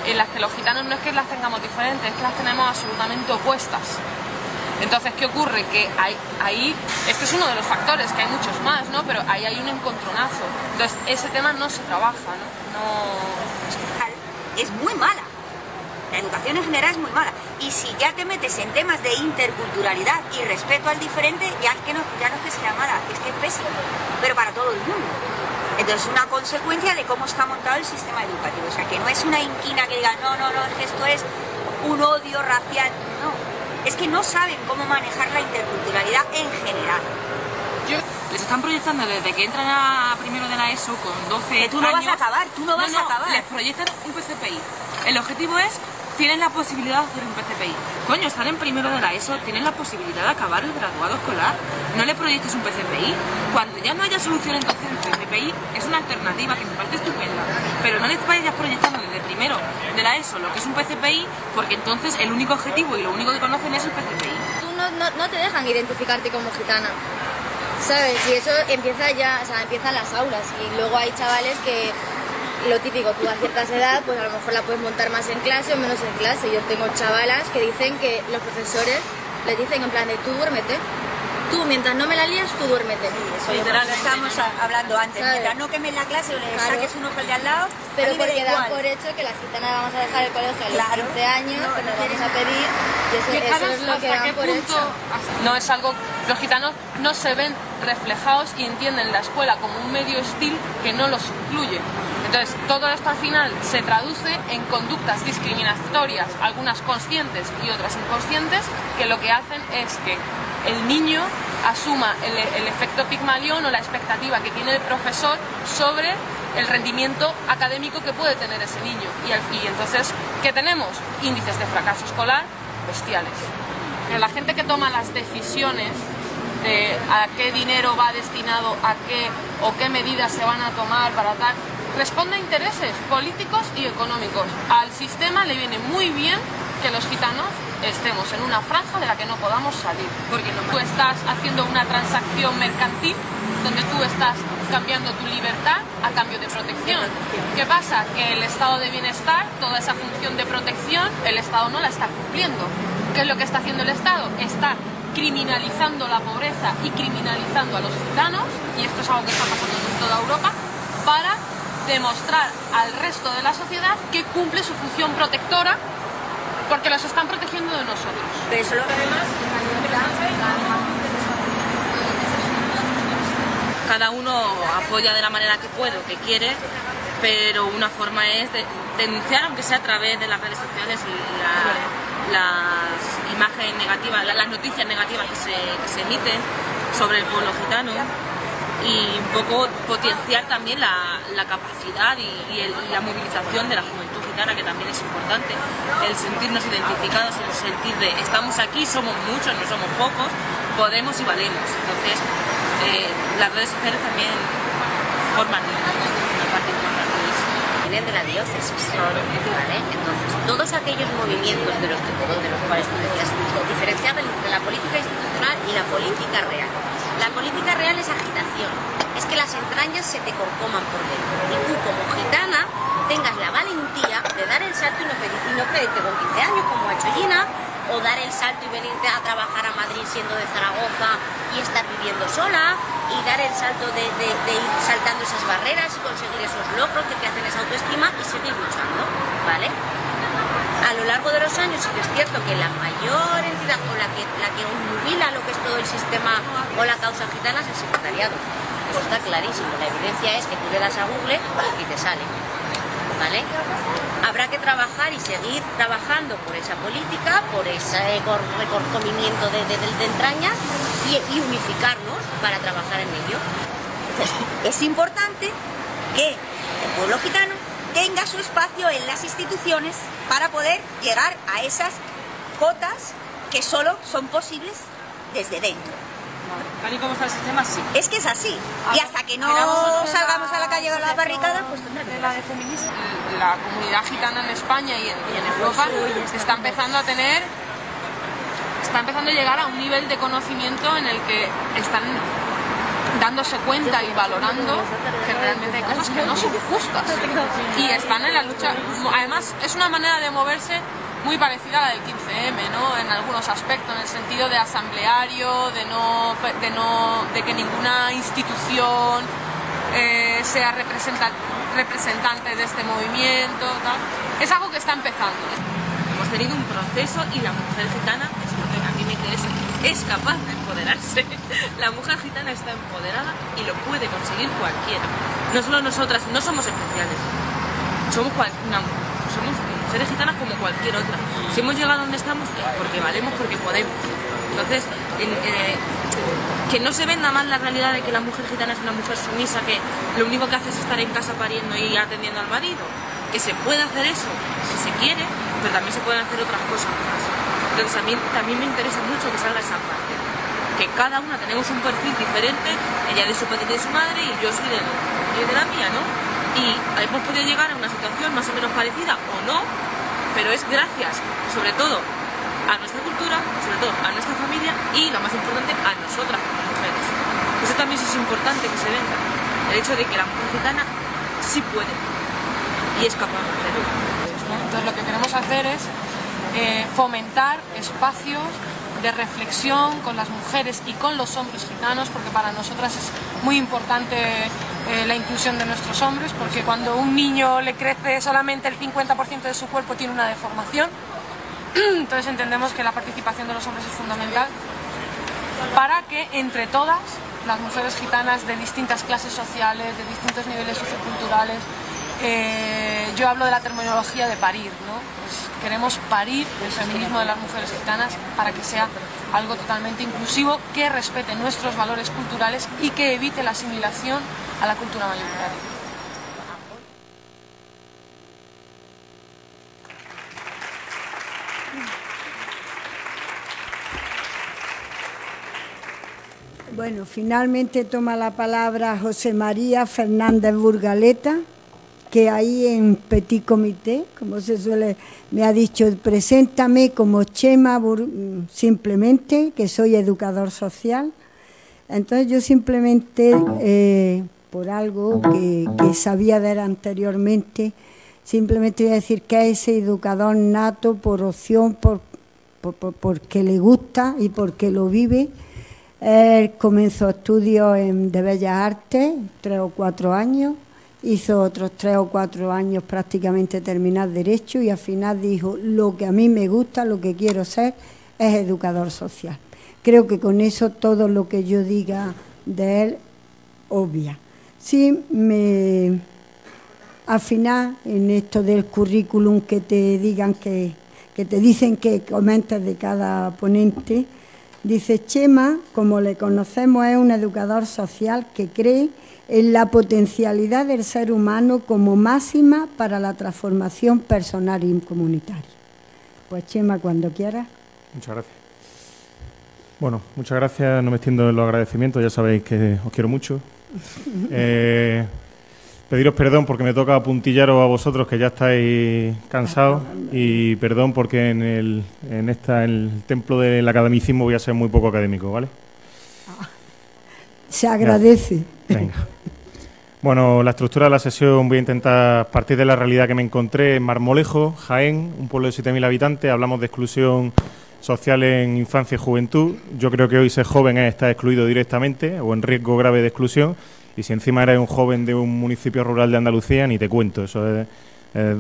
en las que los gitanos no es que las tengamos diferentes, es que las tenemos absolutamente opuestas. Entonces, ¿qué ocurre? Que ahí, este es uno de los factores, que hay muchos más, ¿no? Pero ahí hay un encontronazo. Entonces, ese tema no se trabaja, ¿no? Es muy mala. La educación en general es muy mala. Y si ya te metes en temas de interculturalidad y respeto al diferente, ya no es que sea mala, es que es pésimo. Pero para todo el mundo. Entonces, es una consecuencia de cómo está montado el sistema educativo. O sea, que no es una inquina que diga, no, es que esto es un odio racial. No. Es que no saben cómo manejar la interculturalidad en general. Les están proyectando desde que entran a primero de la ESO con 12 años... Que tú no vas a acabar, Les proyectan un PCPI. El objetivo es, tienen la posibilidad de hacer un PCPI. Coño, están en primero de la ESO, tienen la posibilidad de acabar el graduado escolar. No le proyectes un PCPI. Cuando ya no haya solución, entonces el PCPI es una alternativa que me parece estupenda. Pero no les vayas proyectando desde primero de la ESO lo que es un PCPI, porque entonces el único objetivo y lo único que conocen es el PCPI. Tú no te dejan identificarte como gitana, ¿sabes? Y eso empieza ya, o sea, empiezan las aulas y luego hay chavales que, lo típico, tú a ciertas edad, pues a lo mejor la puedes montar más en clase o menos en clase. Yo tengo chavalas que dicen que los profesores les dicen en plan de tú duérmete. Tú, mientras no me la lías, tú duérmete. Eso literal, estábamos hablando antes. ¿Sabes? Mientras no quemes la clase o le saques un ojo al de al lado, pero porque dan por hecho que las gitanas vamos a dejar el colegio a los 15 años, que nos vamos a pedir, y eso es lo que dan por hecho. No es algo... Los gitanos no se ven reflejados y entienden la escuela como un medio hostil que no los incluye. Entonces, todo esto al final se traduce en conductas discriminatorias, algunas conscientes y otras inconscientes, que lo que hacen es que el niño asuma el efecto Pigmalión o la expectativa que tiene el profesor sobre el rendimiento académico que puede tener ese niño. Y entonces, ¿qué tenemos? Índices de fracaso escolar bestiales. Pero la gente que toma las decisiones de a qué dinero va destinado a qué o qué medidas se van a tomar para tal, responde a intereses políticos y económicos. Al sistema le viene muy bien que los gitanos estemos en una franja de la que no podamos salir, porque tú estás haciendo una transacción mercantil donde tú estás cambiando tu libertad a cambio de protección. ¿Qué pasa? Que el estado de bienestar, toda esa función de protección, el Estado no la está cumpliendo. ¿Qué es lo que está haciendo el Estado? Está criminalizando la pobreza y criminalizando a los gitanos, y esto es algo que está pasando en toda Europa, para demostrar al resto de la sociedad que cumple su función protectora, porque los están protegiendo de nosotros. Pero eso lo Cada uno apoya de la manera que puede o que quiere, pero una forma es denunciar, aunque sea a través de las redes sociales, las imágenes negativas, las noticias negativas que se emiten sobre el pueblo gitano, y un poco potenciar también la capacidad y la movilización de la juventud gitana, que también es importante, el sentirnos identificados, el sentir de estamos aquí, somos muchos, no somos pocos, podemos y valemos. Entonces, las redes sociales también forman una parte importante de eso. Vienen de la diócesis, ¿vale? Entonces, todos aquellos movimientos de los cuales tú decías, diferenciaban entre la política institucional y la política real. La política real es agitación, es que las entrañas se te corcoman por dentro. Y tú, como gitana, tengas la valentía de dar el salto y no pedirte con 15 años, como ha hecho Gina, o dar el salto y venirte a trabajar a Madrid siendo de Zaragoza y estar viviendo sola, y dar el salto de ir saltando esas barreras y conseguir esos logros que te hacen esa autoestima y seguir luchando, ¿vale? A lo largo de los años sí que es cierto que la mayor entidad o la que obnubila lo que es todo el sistema o la causa gitana es el secretariado. Eso está clarísimo. La evidencia es que tú le das a Google y te sale, ¿vale? Habrá que trabajar y seguir trabajando por esa política, por ese recorcomimiento de entrañas y unificarnos para trabajar en ello. Entonces, es importante que el pueblo gitano tenga su espacio en las instituciones para poder llegar a esas cotas que solo son posibles desde dentro. Tal y como está el sistema, sí. Es que es así. Y hasta que no salgamos a la calle con las barricadas, pues tendrá que la comunidad gitana en España y en Europa está empezando a llegar a un nivel de conocimiento en el que están dándose cuenta y valorando que realmente hay cosas que no son justas y están en la lucha. Además, es una manera de moverse muy parecida a la del 15M, ¿no? En algunos aspectos, en el sentido de asambleario, de que ninguna institución sea representante de este movimiento, tal. Es algo que está empezando. Hemos tenido un proceso y la mujer gitana, es lo que a mí me interesa, es capaz de empoderarse. La mujer gitana está empoderada y lo puede conseguir cualquiera. No solo nosotras, no somos especiales. Somos mujeres gitanas como cualquier otra. Si hemos llegado donde estamos, es porque valemos, porque podemos. Entonces, que no se venda más la realidad de que la mujer gitana es una mujer sumisa, que lo único que hace es estar en casa pariendo y atendiendo al marido. Que se puede hacer eso si se quiere, pero también se pueden hacer otras cosas más. Entonces a mí también me interesa mucho que salga esa parte. Que cada una tenemos un perfil diferente, ella de su padre y de su madre y yo soy de la mía, ¿no? Y hemos podido llegar a una situación más o menos parecida o no, pero es gracias, sobre todo, a nuestra cultura, sobre todo a nuestra familia y, lo más importante, a nosotras como mujeres. Eso también es importante que se venda. El hecho de que la mujer gitana sí puede y es capaz de hacerlo. Entonces lo que queremos hacer es fomentar espacios de reflexión con las mujeres y con los hombres gitanos, porque para nosotras es muy importante la inclusión de nuestros hombres, porque cuando un niño le crece solamente el 50% de su cuerpo tiene una deformación, entonces entendemos que la participación de los hombres es fundamental para que entre todas las mujeres gitanas de distintas clases sociales, de distintos niveles socioculturales, yo hablo de la terminología de parir, ¿no? Pues queremos parir el feminismo de las mujeres gitanas para que sea algo totalmente inclusivo, que respete nuestros valores culturales y que evite la asimilación a la cultura mayoritaria. Bueno, finalmente toma la palabra José María Fernández Burgaleta, que ahí en Petit Comité, como se suele, me ha dicho, preséntame como Chema simplemente, que soy educador social. Entonces yo simplemente, por algo que sabía de él anteriormente, simplemente voy a decir que es educador nato por opción, porque le gusta y porque lo vive. Él comenzó estudios de Bellas Artes, 3 o 4 años, hizo otros 3 o 4 años prácticamente terminar Derecho y al final dijo, lo que a mí me gusta, lo que quiero ser, es educador social. Creo que con eso todo lo que yo diga de él, obvia. Sí, al final, en esto del currículum que te digan que te dicen que comentes de cada ponente, dice Chema, como le conocemos, es un educador social que cree en la potencialidad del ser humano como máxima para la transformación personal y comunitaria. Pues Chema, cuando quieras. Muchas gracias. Bueno, muchas gracias, no me extiendo en los agradecimientos, ya sabéis que os quiero mucho. Pediros perdón porque me toca apuntillaros a vosotros que ya estáis cansados y perdón porque en el templo del academicismo voy a ser muy poco académico, ¿vale? Se agradece. Venga. Bueno, la estructura de la sesión voy a intentar partir de la realidad que me encontré en Marmolejo, Jaén, un pueblo de 7.000 habitantes. Hablamos de exclusión social en infancia y juventud. Yo creo que hoy ser joven es estar excluido directamente o en riesgo grave de exclusión. Y si encima eres un joven de un municipio rural de Andalucía, ni te cuento, eso es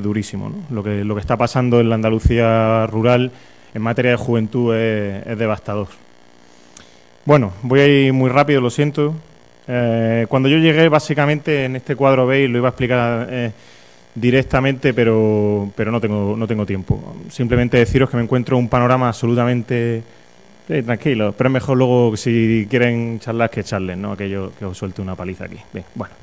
durísimo, ¿no? Lo que está pasando en la Andalucía rural en materia de juventud es devastador. Bueno, voy a ir muy rápido, lo siento. Cuando yo llegué, básicamente, en este cuadro veis, lo iba a explicar directamente, pero no tengo tiempo. Simplemente deciros que me encuentro un panorama absolutamente... tranquilo, pero es mejor luego, si quieren charlar, que charlen, ¿no? Aquello que os suelte una paliza aquí. Bien, bueno.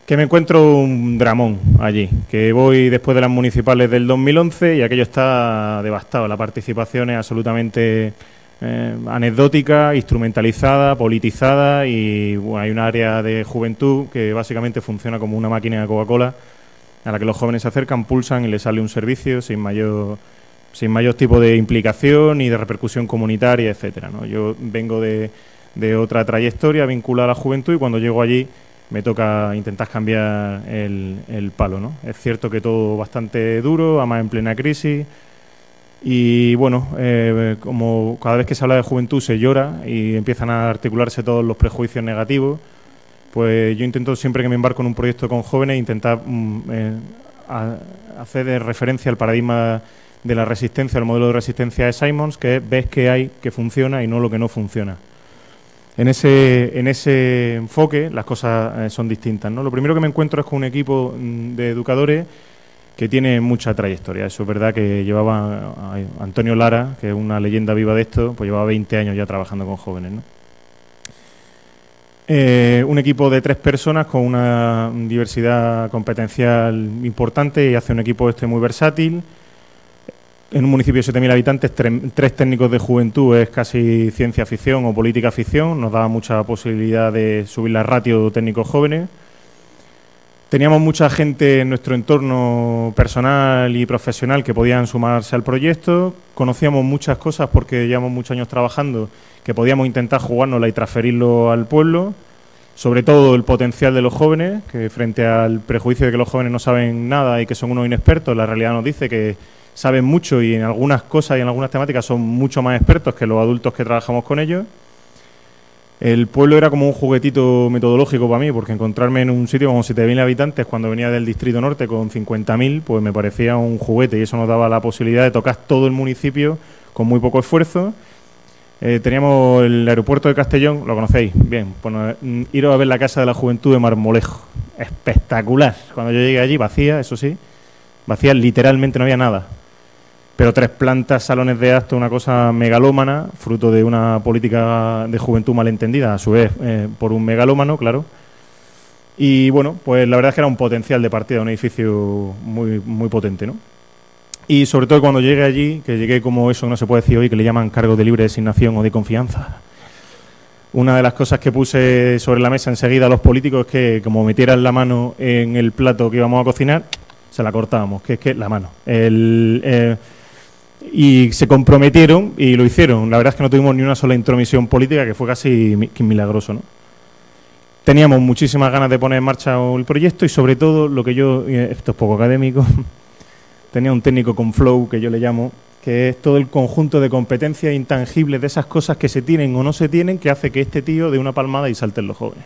Que me encuentro un dramón allí, que voy después de las municipales del 2011 y aquello está devastado. La participación es absolutamente anecdótica, instrumentalizada, politizada, y bueno, hay un área de juventud que básicamente funciona como una máquina de Coca-Cola a la que los jóvenes se acercan, pulsan y les sale un servicio sin mayor tipo de implicación ni de repercusión comunitaria, etcétera, ¿no? Yo vengo de otra trayectoria vinculada a la juventud y cuando llego allí me toca intentar cambiar el palo, ¿no? Es cierto que todo bastante duro, además en plena crisis. Y bueno, como cada vez que se habla de juventud se llora y empiezan a articularse todos los prejuicios negativos, pues yo intento siempre que me embarco en un proyecto con jóvenes intentar hacer de referencia al paradigma de la resistencia, el modelo de resistencia de Simons, que es ves qué hay que funciona y no lo que no funciona. En ese enfoque las cosas son distintas, ¿no? Lo primero que me encuentro es con un equipo de educadores que tiene mucha trayectoria. Eso es verdad que llevaba Antonio Lara, que es una leyenda viva de esto, pues llevaba 20 años ya trabajando con jóvenes, ¿no? Un equipo de 3 personas con una diversidad competencial importante y hace un equipo muy versátil. En un municipio de 7.000 habitantes, 3 técnicos de juventud es casi ciencia ficción o política ficción. Nos daba mucha posibilidad de subir la ratio de técnicos jóvenes. Teníamos mucha gente en nuestro entorno personal y profesional que podían sumarse al proyecto. Conocíamos muchas cosas porque llevamos muchos años trabajando que podíamos intentar jugárnosla y transferirlo al pueblo. Sobre todo el potencial de los jóvenes, que frente al prejuicio de que los jóvenes no saben nada y que son unos inexpertos, la realidad nos dice que saben mucho y en algunas cosas y en algunas temáticas son mucho más expertos que los adultos que trabajamos con ellos. El pueblo era como un juguetito metodológico para mí, porque encontrarme en un sitio con 7.000 habitantes cuando venía del Distrito Norte con 50.000, pues me parecía un juguete y eso nos daba la posibilidad de tocar todo el municipio con muy poco esfuerzo. Teníamos el aeropuerto de Castellón, lo conocéis, bien, pues iros a ver la Casa de la Juventud de Marmolejo, espectacular. Cuando yo llegué allí, vacía, eso sí, vacía, literalmente no había nada. Pero 3 plantas, salones de acto, una cosa megalómana, fruto de una política de juventud malentendida, a su vez por un megalómano, claro. Y bueno, pues la verdad es que era un potencial de partida, un edificio muy, muy potente, ¿no? Y sobre todo cuando llegué allí, que llegué como eso que no se puede decir hoy, que le llaman cargo de libre designación o de confianza. Una de las cosas que puse sobre la mesa enseguida a los políticos es que como metieran la mano en el plato que íbamos a cocinar, se la cortábamos, que es que la mano. Y se comprometieron y lo hicieron. La verdad es que no tuvimos ni una sola intromisión política, que fue casi milagroso, ¿no? Teníamos muchísimas ganas de poner en marcha el proyecto y sobre todo lo que yo, esto es poco académico, tenía un técnico con flow, que yo le llamo, que es todo el conjunto de competencias intangibles de esas cosas que se tienen o no se tienen, que hace que este tío dé una palmada y salten los jóvenes.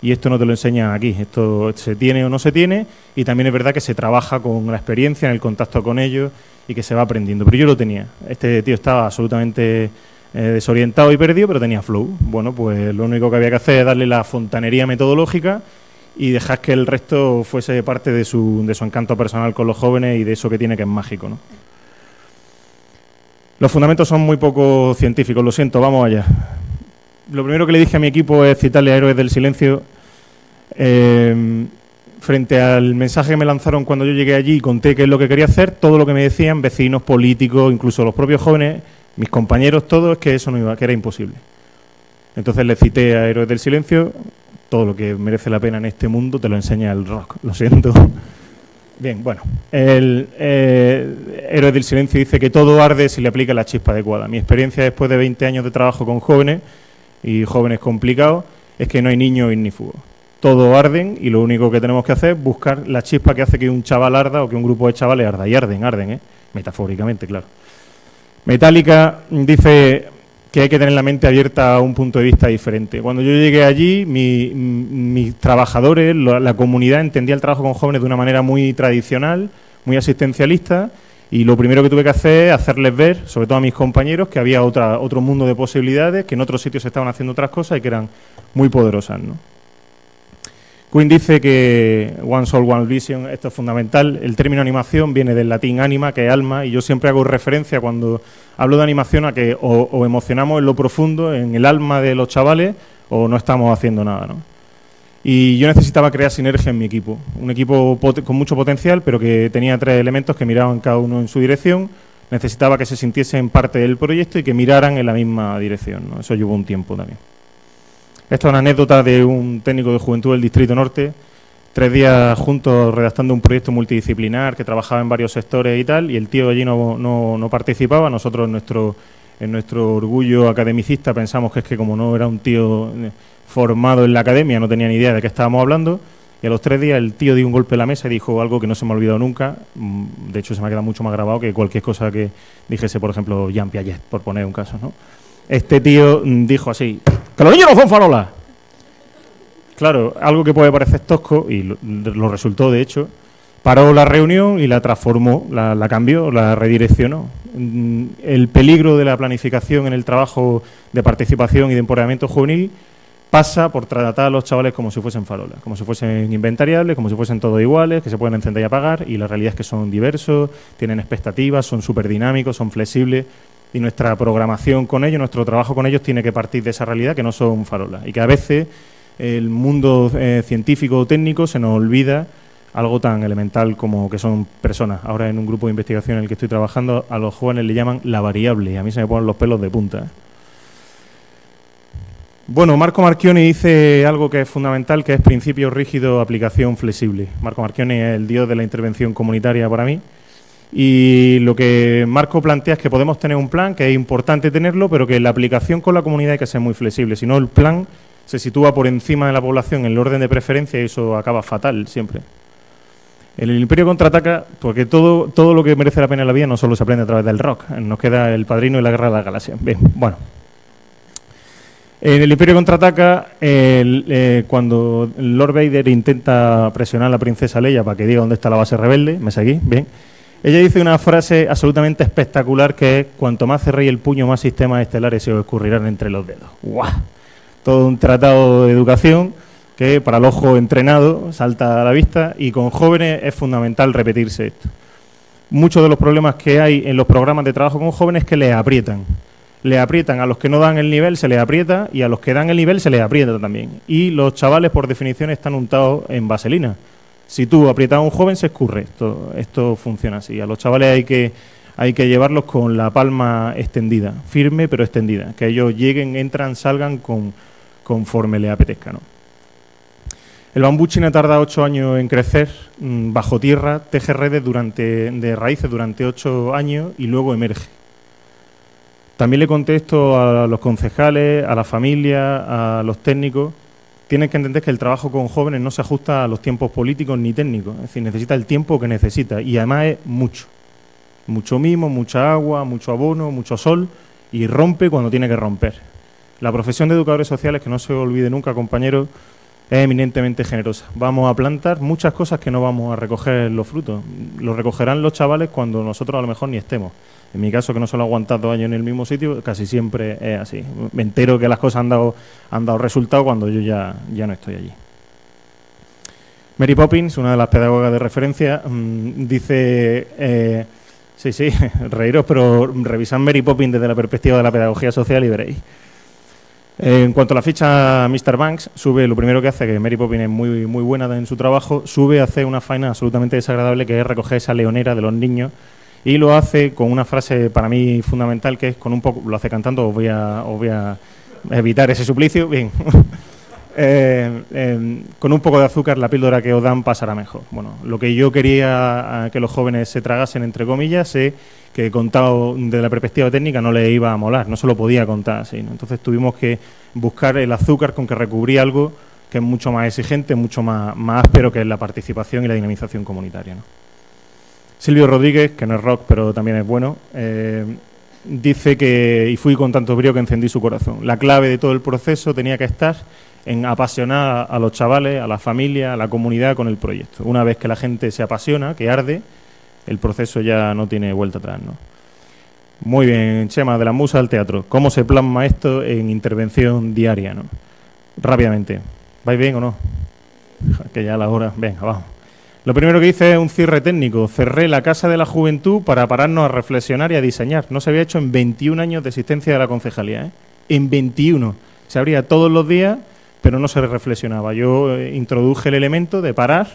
Y esto no te lo enseñan aquí, esto se tiene o no se tiene, y también es verdad que se trabaja con la experiencia, en el contacto con ellos, y que se va aprendiendo. Pero yo lo tenía. Este tío estaba absolutamente desorientado y perdido, pero tenía flow. Bueno, pues lo único que había que hacer es darle la fontanería metodológica y dejar que el resto fuese parte de su encanto personal con los jóvenes y de eso que tiene, que es mágico, ¿no? Los fundamentos son muy poco científicos, lo siento, vamos allá. Lo primero que le dije a mi equipo es citarle a Héroes del Silencio. Frente al mensaje que me lanzaron cuando yo llegué allí y conté qué es lo que quería hacer, todo lo que me decían, vecinos, políticos, incluso los propios jóvenes, mis compañeros, todo, es que eso no iba, que era imposible. Entonces le cité a Héroes del Silencio, todo lo que merece la pena en este mundo te lo enseña el rock, lo siento. Bien, bueno, el Héroes del Silencio dice que todo arde si le aplica la chispa adecuada. Mi experiencia después de 20 años de trabajo con jóvenes y jóvenes complicados es que no hay niños ignífugos. Todos arden y lo único que tenemos que hacer es buscar la chispa que hace que un chaval arda o que un grupo de chavales arda. Y arden, metafóricamente, claro. Metallica dice que hay que tener la mente abierta a un punto de vista diferente. Cuando yo llegué allí, mis trabajadores, la comunidad entendía el trabajo con jóvenes de una manera muy tradicional, muy asistencialista, y lo primero que tuve que hacer es hacerles ver, sobre todo a mis compañeros, que había otro mundo de posibilidades, que en otros sitios se estaban haciendo otras cosas y que eran muy poderosas, ¿no? Quinn dice que One Soul, One Vision, esto es fundamental. El término animación viene del latín anima, que es alma, y yo siempre hago referencia cuando hablo de animación a que o emocionamos en lo profundo, en el alma de los chavales, o no estamos haciendo nada, ¿no? Y yo necesitaba crear sinergia en mi equipo, un equipo con mucho potencial, pero que tenía 3 elementos que miraban cada uno en su dirección. necesitaba que se sintiesen parte del proyecto y que miraran en la misma dirección, ¿no? Eso llevó un tiempo también. Esta es una anécdota de un técnico de juventud del Distrito Norte, 3 días juntos redactando un proyecto multidisciplinar que trabajaba en varios sectores y tal, y el tío allí no participaba. Nosotros en nuestro orgullo academicista pensamos que es que como no era un tío formado en la academia, no tenía ni idea de qué estábamos hablando, y a los 3 días el tío dio un golpe en la mesa y dijo algo que no se me ha olvidado nunca. De hecho se me ha quedado mucho más grabado que cualquier cosa que dijese, por ejemplo, Jean Piaget, por poner un caso, ¿no? Este tío dijo así: ¡que los niños no son farolas! Claro, algo que puede parecer tosco, y lo resultó de hecho, paró la reunión y la transformó, la cambió, la redireccionó. El peligro de la planificación en el trabajo de participación y de empoderamiento juvenil pasa por tratar a los chavales como si fuesen farolas, como si fuesen inventariables, como si fuesen todos iguales, que se pueden encender y apagar, y la realidad es que son diversos, tienen expectativas, son súper dinámicos, son flexibles, y nuestra programación con ellos, nuestro trabajo con ellos tiene que partir de esa realidad, que no son farolas, y que a veces el mundo científico o técnico se nos olvida algo tan elemental como que son personas. Ahora en un grupo de investigación en el que estoy trabajando, a los jóvenes le llaman la variable, y a mí se me ponen los pelos de punta. Bueno, Marco Marchioni dice algo que es fundamental, que es principio rígido, aplicación flexible. Marco Marchioni es el dios de la intervención comunitaria para mí, y lo que Marco plantea es que podemos tener un plan, que es importante tenerlo, pero que la aplicación con la comunidad hay que ser muy flexible, si no el plan se sitúa por encima de la población en el orden de preferencia y eso acaba fatal siempre. En el Imperio contraataca, porque todo lo que merece la pena en la vida no solo se aprende a través del rock, nos queda El Padrino y La Guerra de las Galaxias. Bien, bueno. En el Imperio contraataca, cuando Lord Vader intenta presionar a la princesa Leia para que diga dónde está la base rebelde, ¿me seguís? Bien. Ella dice una frase absolutamente espectacular que es: cuanto más cerréis el puño, más sistemas estelares se os escurrirán entre los dedos. ¡Guau! Todo un tratado de educación que para el ojo entrenado salta a la vista, y con jóvenes es fundamental repetirse esto. Muchos de los problemas que hay en los programas de trabajo con jóvenes es que les aprietan. Le aprietan a los que no dan el nivel, se les aprieta, y a los que dan el nivel se les aprieta también. Y los chavales, por definición, están untados en vaselina. Si tú aprietas a un joven, se escurre. Esto funciona así. A los chavales hay que llevarlos con la palma extendida, firme pero extendida, que ellos lleguen, entran, salgan conforme les apetezca, ¿no? El bambú china tarda 8 años en crecer bajo tierra, teje redes de raíces durante 8 años y luego emerge. También le contesto a los concejales, a la familia, a los técnicos. Tienen que entender que el trabajo con jóvenes no se ajusta a los tiempos políticos ni técnicos. Es decir, necesita el tiempo que necesita, y además es mucho. Mucho mimo, mucha agua, mucho abono, mucho sol, y rompe cuando tiene que romper. La profesión de educadores sociales, que no se olvide nunca, compañeros, es eminentemente generosa. Vamos a plantar muchas cosas que no vamos a recoger los frutos. Los recogerán los chavales cuando nosotros a lo mejor ni estemos. En mi caso, que no solo he aguantado 2 años en el mismo sitio, casi siempre es así. Me entero que las cosas han dado resultado cuando yo ya no estoy allí. Mary Poppins, una de las pedagogas de referencia, dice... sí, reíros, pero revisad Mary Poppins desde la perspectiva de la pedagogía social y veréis. En cuanto a la ficha Mr. Banks, lo primero que hace, que Mary Poppins es muy, muy buena en su trabajo, sube a hacer una faena absolutamente desagradable, que es recoger esa leonera de los niños, y lo hace con una frase para mí fundamental, que es con un poco, lo hace cantando, os voy a evitar ese suplicio, bien. Con un poco de azúcar la píldora que os dan pasará mejor. Bueno, lo que yo quería que los jóvenes se tragasen, entre comillas, es que contado desde la perspectiva técnica no les iba a molar, no se lo podía contar así, ¿no? Entonces tuvimos que buscar el azúcar con que recubrí algo que es mucho más exigente, mucho más áspero, que es la participación y la dinamización comunitaria, ¿no? Silvio Rodríguez, que no es rock pero también es bueno, dice que, y fui con tanto brío que encendí su corazón, la clave de todo el proceso tenía que estar en apasionar a los chavales, a la familia, a la comunidad con el proyecto. Una vez que la gente se apasiona, que arde, el proceso ya no tiene vuelta atrás, ¿no? Muy bien, Chema, de la musa al teatro. ¿Cómo se plasma esto en intervención diaria, ¿no? Rápidamente. ¿Vais bien o no? Que ya a la hora... Venga, vamos. Lo primero que hice es un cierre técnico. Cerré la Casa de la Juventud para pararnos a reflexionar y a diseñar. No se había hecho en 21 años de existencia de la concejalía, ¿eh? En 21. Se abría todos los días, pero no se reflexionaba. Yo introduje el elemento de parar,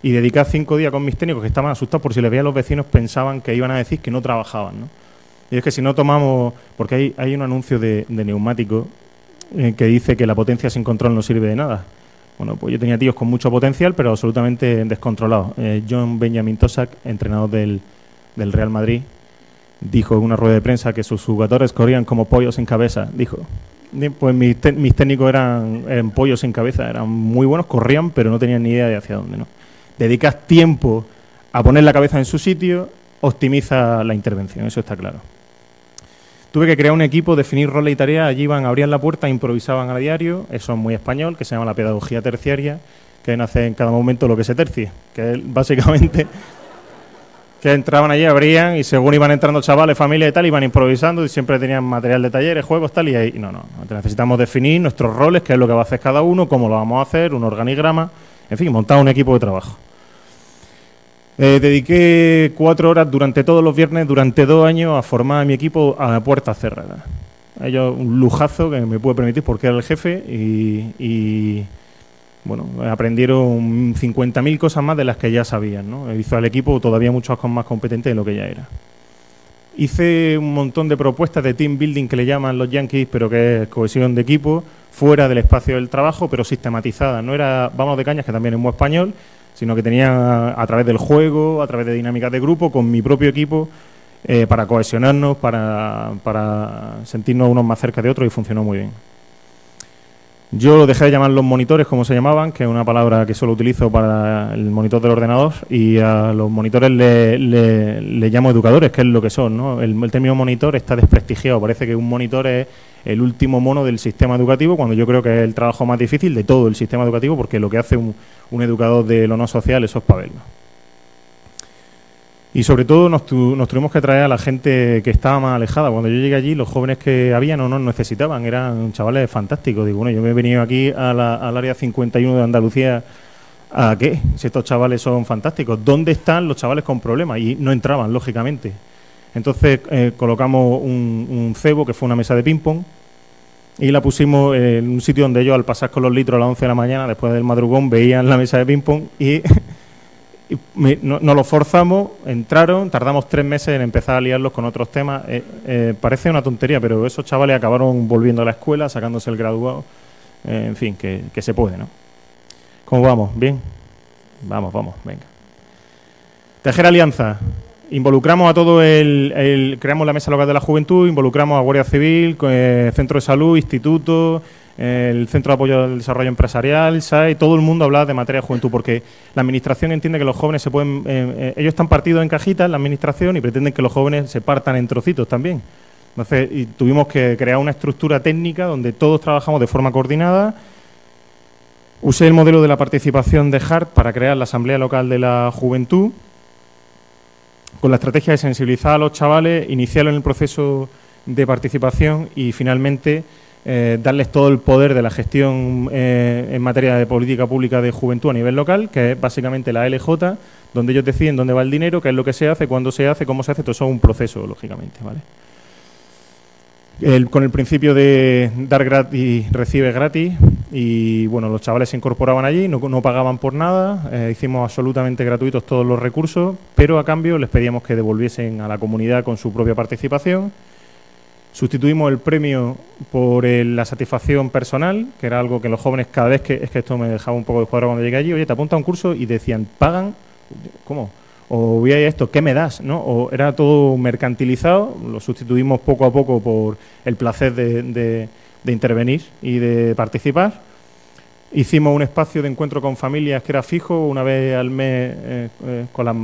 y dedicar 5 días con mis técnicos que estaban asustados por si les veían los vecinos, pensaban que iban a decir que no trabajaban, ¿no? Y es que si no tomamos, porque hay un anuncio de neumático que dice que la potencia sin control no sirve de nada. Bueno, pues yo tenía tíos con mucho potencial, pero absolutamente descontrolados. John Benjamin Tosak, entrenador del Real Madrid, dijo en una rueda de prensa que sus jugadores corrían como pollos sin cabeza. Dijo, pues mis técnicos eran pollos sin cabeza, eran muy buenos, corrían, pero no tenían ni idea de hacia dónde, ¿no? Dedicas tiempo a poner la cabeza en su sitio, optimiza la intervención, eso está claro. Tuve que crear un equipo, definir roles y tareas, allí iban, abrían la puerta, improvisaban a diario, eso es muy español, que se llama la pedagogía terciaria, que hace en cada momento lo que se tercie, que es básicamente que entraban allí, abrían y según iban entrando chavales, familias y tal, iban improvisando y siempre tenían material de talleres, juegos, tal, y ahí no, necesitamos definir nuestros roles, qué es lo que va a hacer cada uno, cómo lo vamos a hacer, un organigrama, en fin, montar un equipo de trabajo. Dediqué 4 horas durante todos los viernes, durante 2 años, a formar a mi equipo a puertas cerradas. Ellos, un lujazo que me pude permitir porque era el jefe y bueno, aprendieron 50.000 cosas más de las que ya sabían, ¿no? Hizo al equipo todavía mucho más competente de lo que ya era. Hice un montón de propuestas de team building que le llaman los yankees, pero que es cohesión de equipo, fuera del espacio del trabajo, pero sistematizada. No era vamos de cañas, que también es muy español, sino que tenía a través del juego, a través de dinámicas de grupo, con mi propio equipo, para cohesionarnos, para sentirnos unos más cerca de otros, y funcionó muy bien. Yo dejé de llamar los monitores, como se llamaban, que es una palabra que solo utilizo para el monitor del ordenador, y a los monitores le llamo educadores, que es lo que son, ¿no? El término monitor está desprestigiado, parece que un monitor es el último mono del sistema educativo, cuando yo creo que es el trabajo más difícil de todo el sistema educativo, porque lo que hace un educador de lo no social, eso es para verlo. Y sobre todo nos tuvimos que traer a la gente que estaba más alejada. Cuando yo llegué allí, los jóvenes que había no nos necesitaban, eran chavales fantásticos. Digo, bueno, yo me he venido aquí al área 51 de Andalucía, ¿a qué? Si estos chavales son fantásticos, ¿dónde están los chavales con problemas? Y no entraban, lógicamente. Entonces colocamos un cebo, que fue una mesa de ping-pong, y la pusimos en un sitio donde ellos, al pasar con los litros a las 11 de la mañana, después del madrugón, veían la mesa de ping-pong y no los forzamos, entraron, tardamos 3 meses en empezar a liarlos con otros temas. Parece una tontería, pero esos chavales acabaron volviendo a la escuela, sacándose el graduado. En fin, que se puede, ¿no? ¿Cómo vamos? ¿Bien? Vamos, venga. Tejer alianzas. Involucramos a todo creamos la Mesa Local de la Juventud, involucramos a Guardia Civil, Centro de Salud, Instituto, el Centro de Apoyo al Desarrollo Empresarial, SAE, todo el mundo hablaba de materia de juventud, porque la Administración entiende que los jóvenes se pueden... ellos están partidos en cajitas, la Administración, y pretenden que los jóvenes se partan en trocitos también. Entonces, y tuvimos que crear una estructura técnica donde todos trabajamos de forma coordinada. Usé el modelo de la participación de HART para crear la Asamblea Local de la Juventud, con la estrategia de sensibilizar a los chavales, iniciarlo en el proceso de participación y finalmente darles todo el poder de la gestión en materia de política pública de juventud a nivel local, que es básicamente la LJ, donde ellos deciden dónde va el dinero, qué es lo que se hace, cuándo se hace, cómo se hace, todo eso es un proceso, lógicamente, ¿vale? Con el principio de dar gratis, recibe gratis, y bueno, los chavales se incorporaban allí, no pagaban por nada, hicimos absolutamente gratuitos todos los recursos, pero a cambio les pedíamos que devolviesen a la comunidad con su propia participación. Sustituimos el premio por la satisfacción personal, que era algo que los jóvenes cada vez que... Es que esto me dejaba un poco de cuadro cuando llegué allí. Oye, te apunta a un curso y decían, ¿pagan? ¿Cómo? O voy a esto, ¿qué me das? ¿No? O era todo mercantilizado, lo sustituimos poco a poco por el placer de intervenir y de participar. Hicimos un espacio de encuentro con familias que era fijo, una vez al mes, con las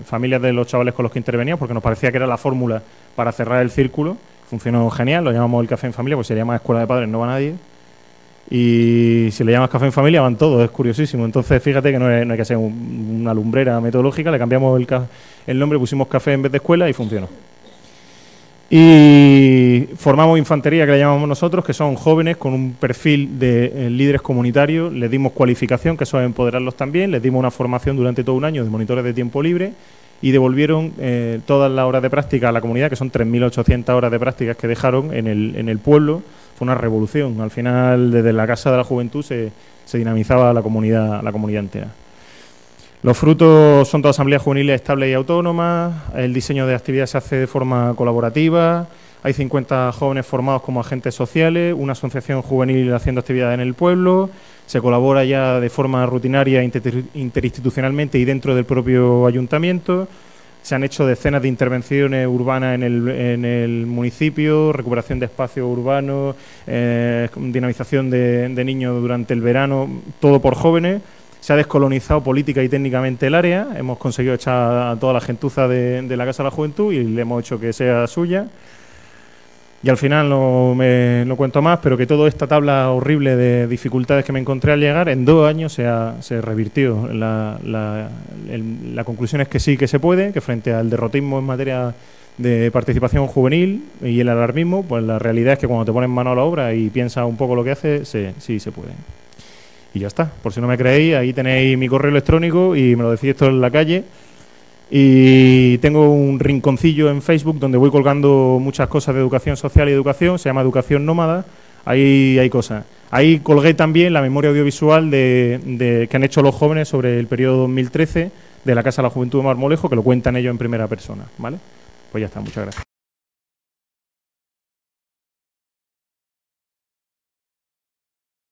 familias de los chavales con los que interveníamos, porque nos parecía que era la fórmula para cerrar el círculo. Funcionó genial, lo llamamos el Café en Familia, pues se llama Escuela de Padres, no va nadie. Y si le llamas Café en Familia van todos, es curiosísimo. Entonces fíjate que no hay que ser una lumbrera metodológica, le cambiamos el nombre, pusimos Café en vez de Escuela y funcionó. Y formamos infantería, que le llamamos nosotros, que son jóvenes con un perfil de líderes comunitarios, les dimos cualificación, que eso es empoderarlos también, les dimos una formación durante todo un año de monitores de tiempo libre y devolvieron todas las horas de práctica a la comunidad, que son 3.800 horas de prácticas que dejaron en el pueblo. Fue una revolución. Al final, desde la Casa de la Juventud se dinamizaba la comunidad entera. Los frutos son todas asambleas juveniles estables y autónomas, el diseño de actividades se hace de forma colaborativa, hay 50 jóvenes formados como agentes sociales, una asociación juvenil haciendo actividades en el pueblo, se colabora ya de forma rutinaria interinstitucionalmente y dentro del propio ayuntamiento, se han hecho decenas de intervenciones urbanas en el municipio, recuperación de espacios urbanos, dinamización de niños durante el verano, todo por jóvenes. Se ha descolonizado política y técnicamente el área, hemos conseguido echar a toda la gentuza de la Casa de la Juventud y le hemos hecho que sea suya. Y al final no cuento más, pero que toda esta tabla horrible de dificultades que me encontré al llegar, en 2 años se revirtió. La conclusión es que sí que se puede, que frente al derrotismo en materia de participación juvenil y el alarmismo, pues la realidad es que cuando te pones mano a la obra y piensas un poco lo que haces, sí se puede. Y ya está, por si no me creéis, ahí tenéis mi correo electrónico y me lo decís esto en la calle. Y tengo un rinconcillo en Facebook donde voy colgando muchas cosas de educación social y educación, se llama Educación Nómada, ahí hay cosas. Ahí colgué también la memoria audiovisual que han hecho los jóvenes sobre el periodo 2013 de la Casa de la Juventud de Marmolejo, que lo cuentan ellos en primera persona, ¿vale? Pues ya está, muchas gracias.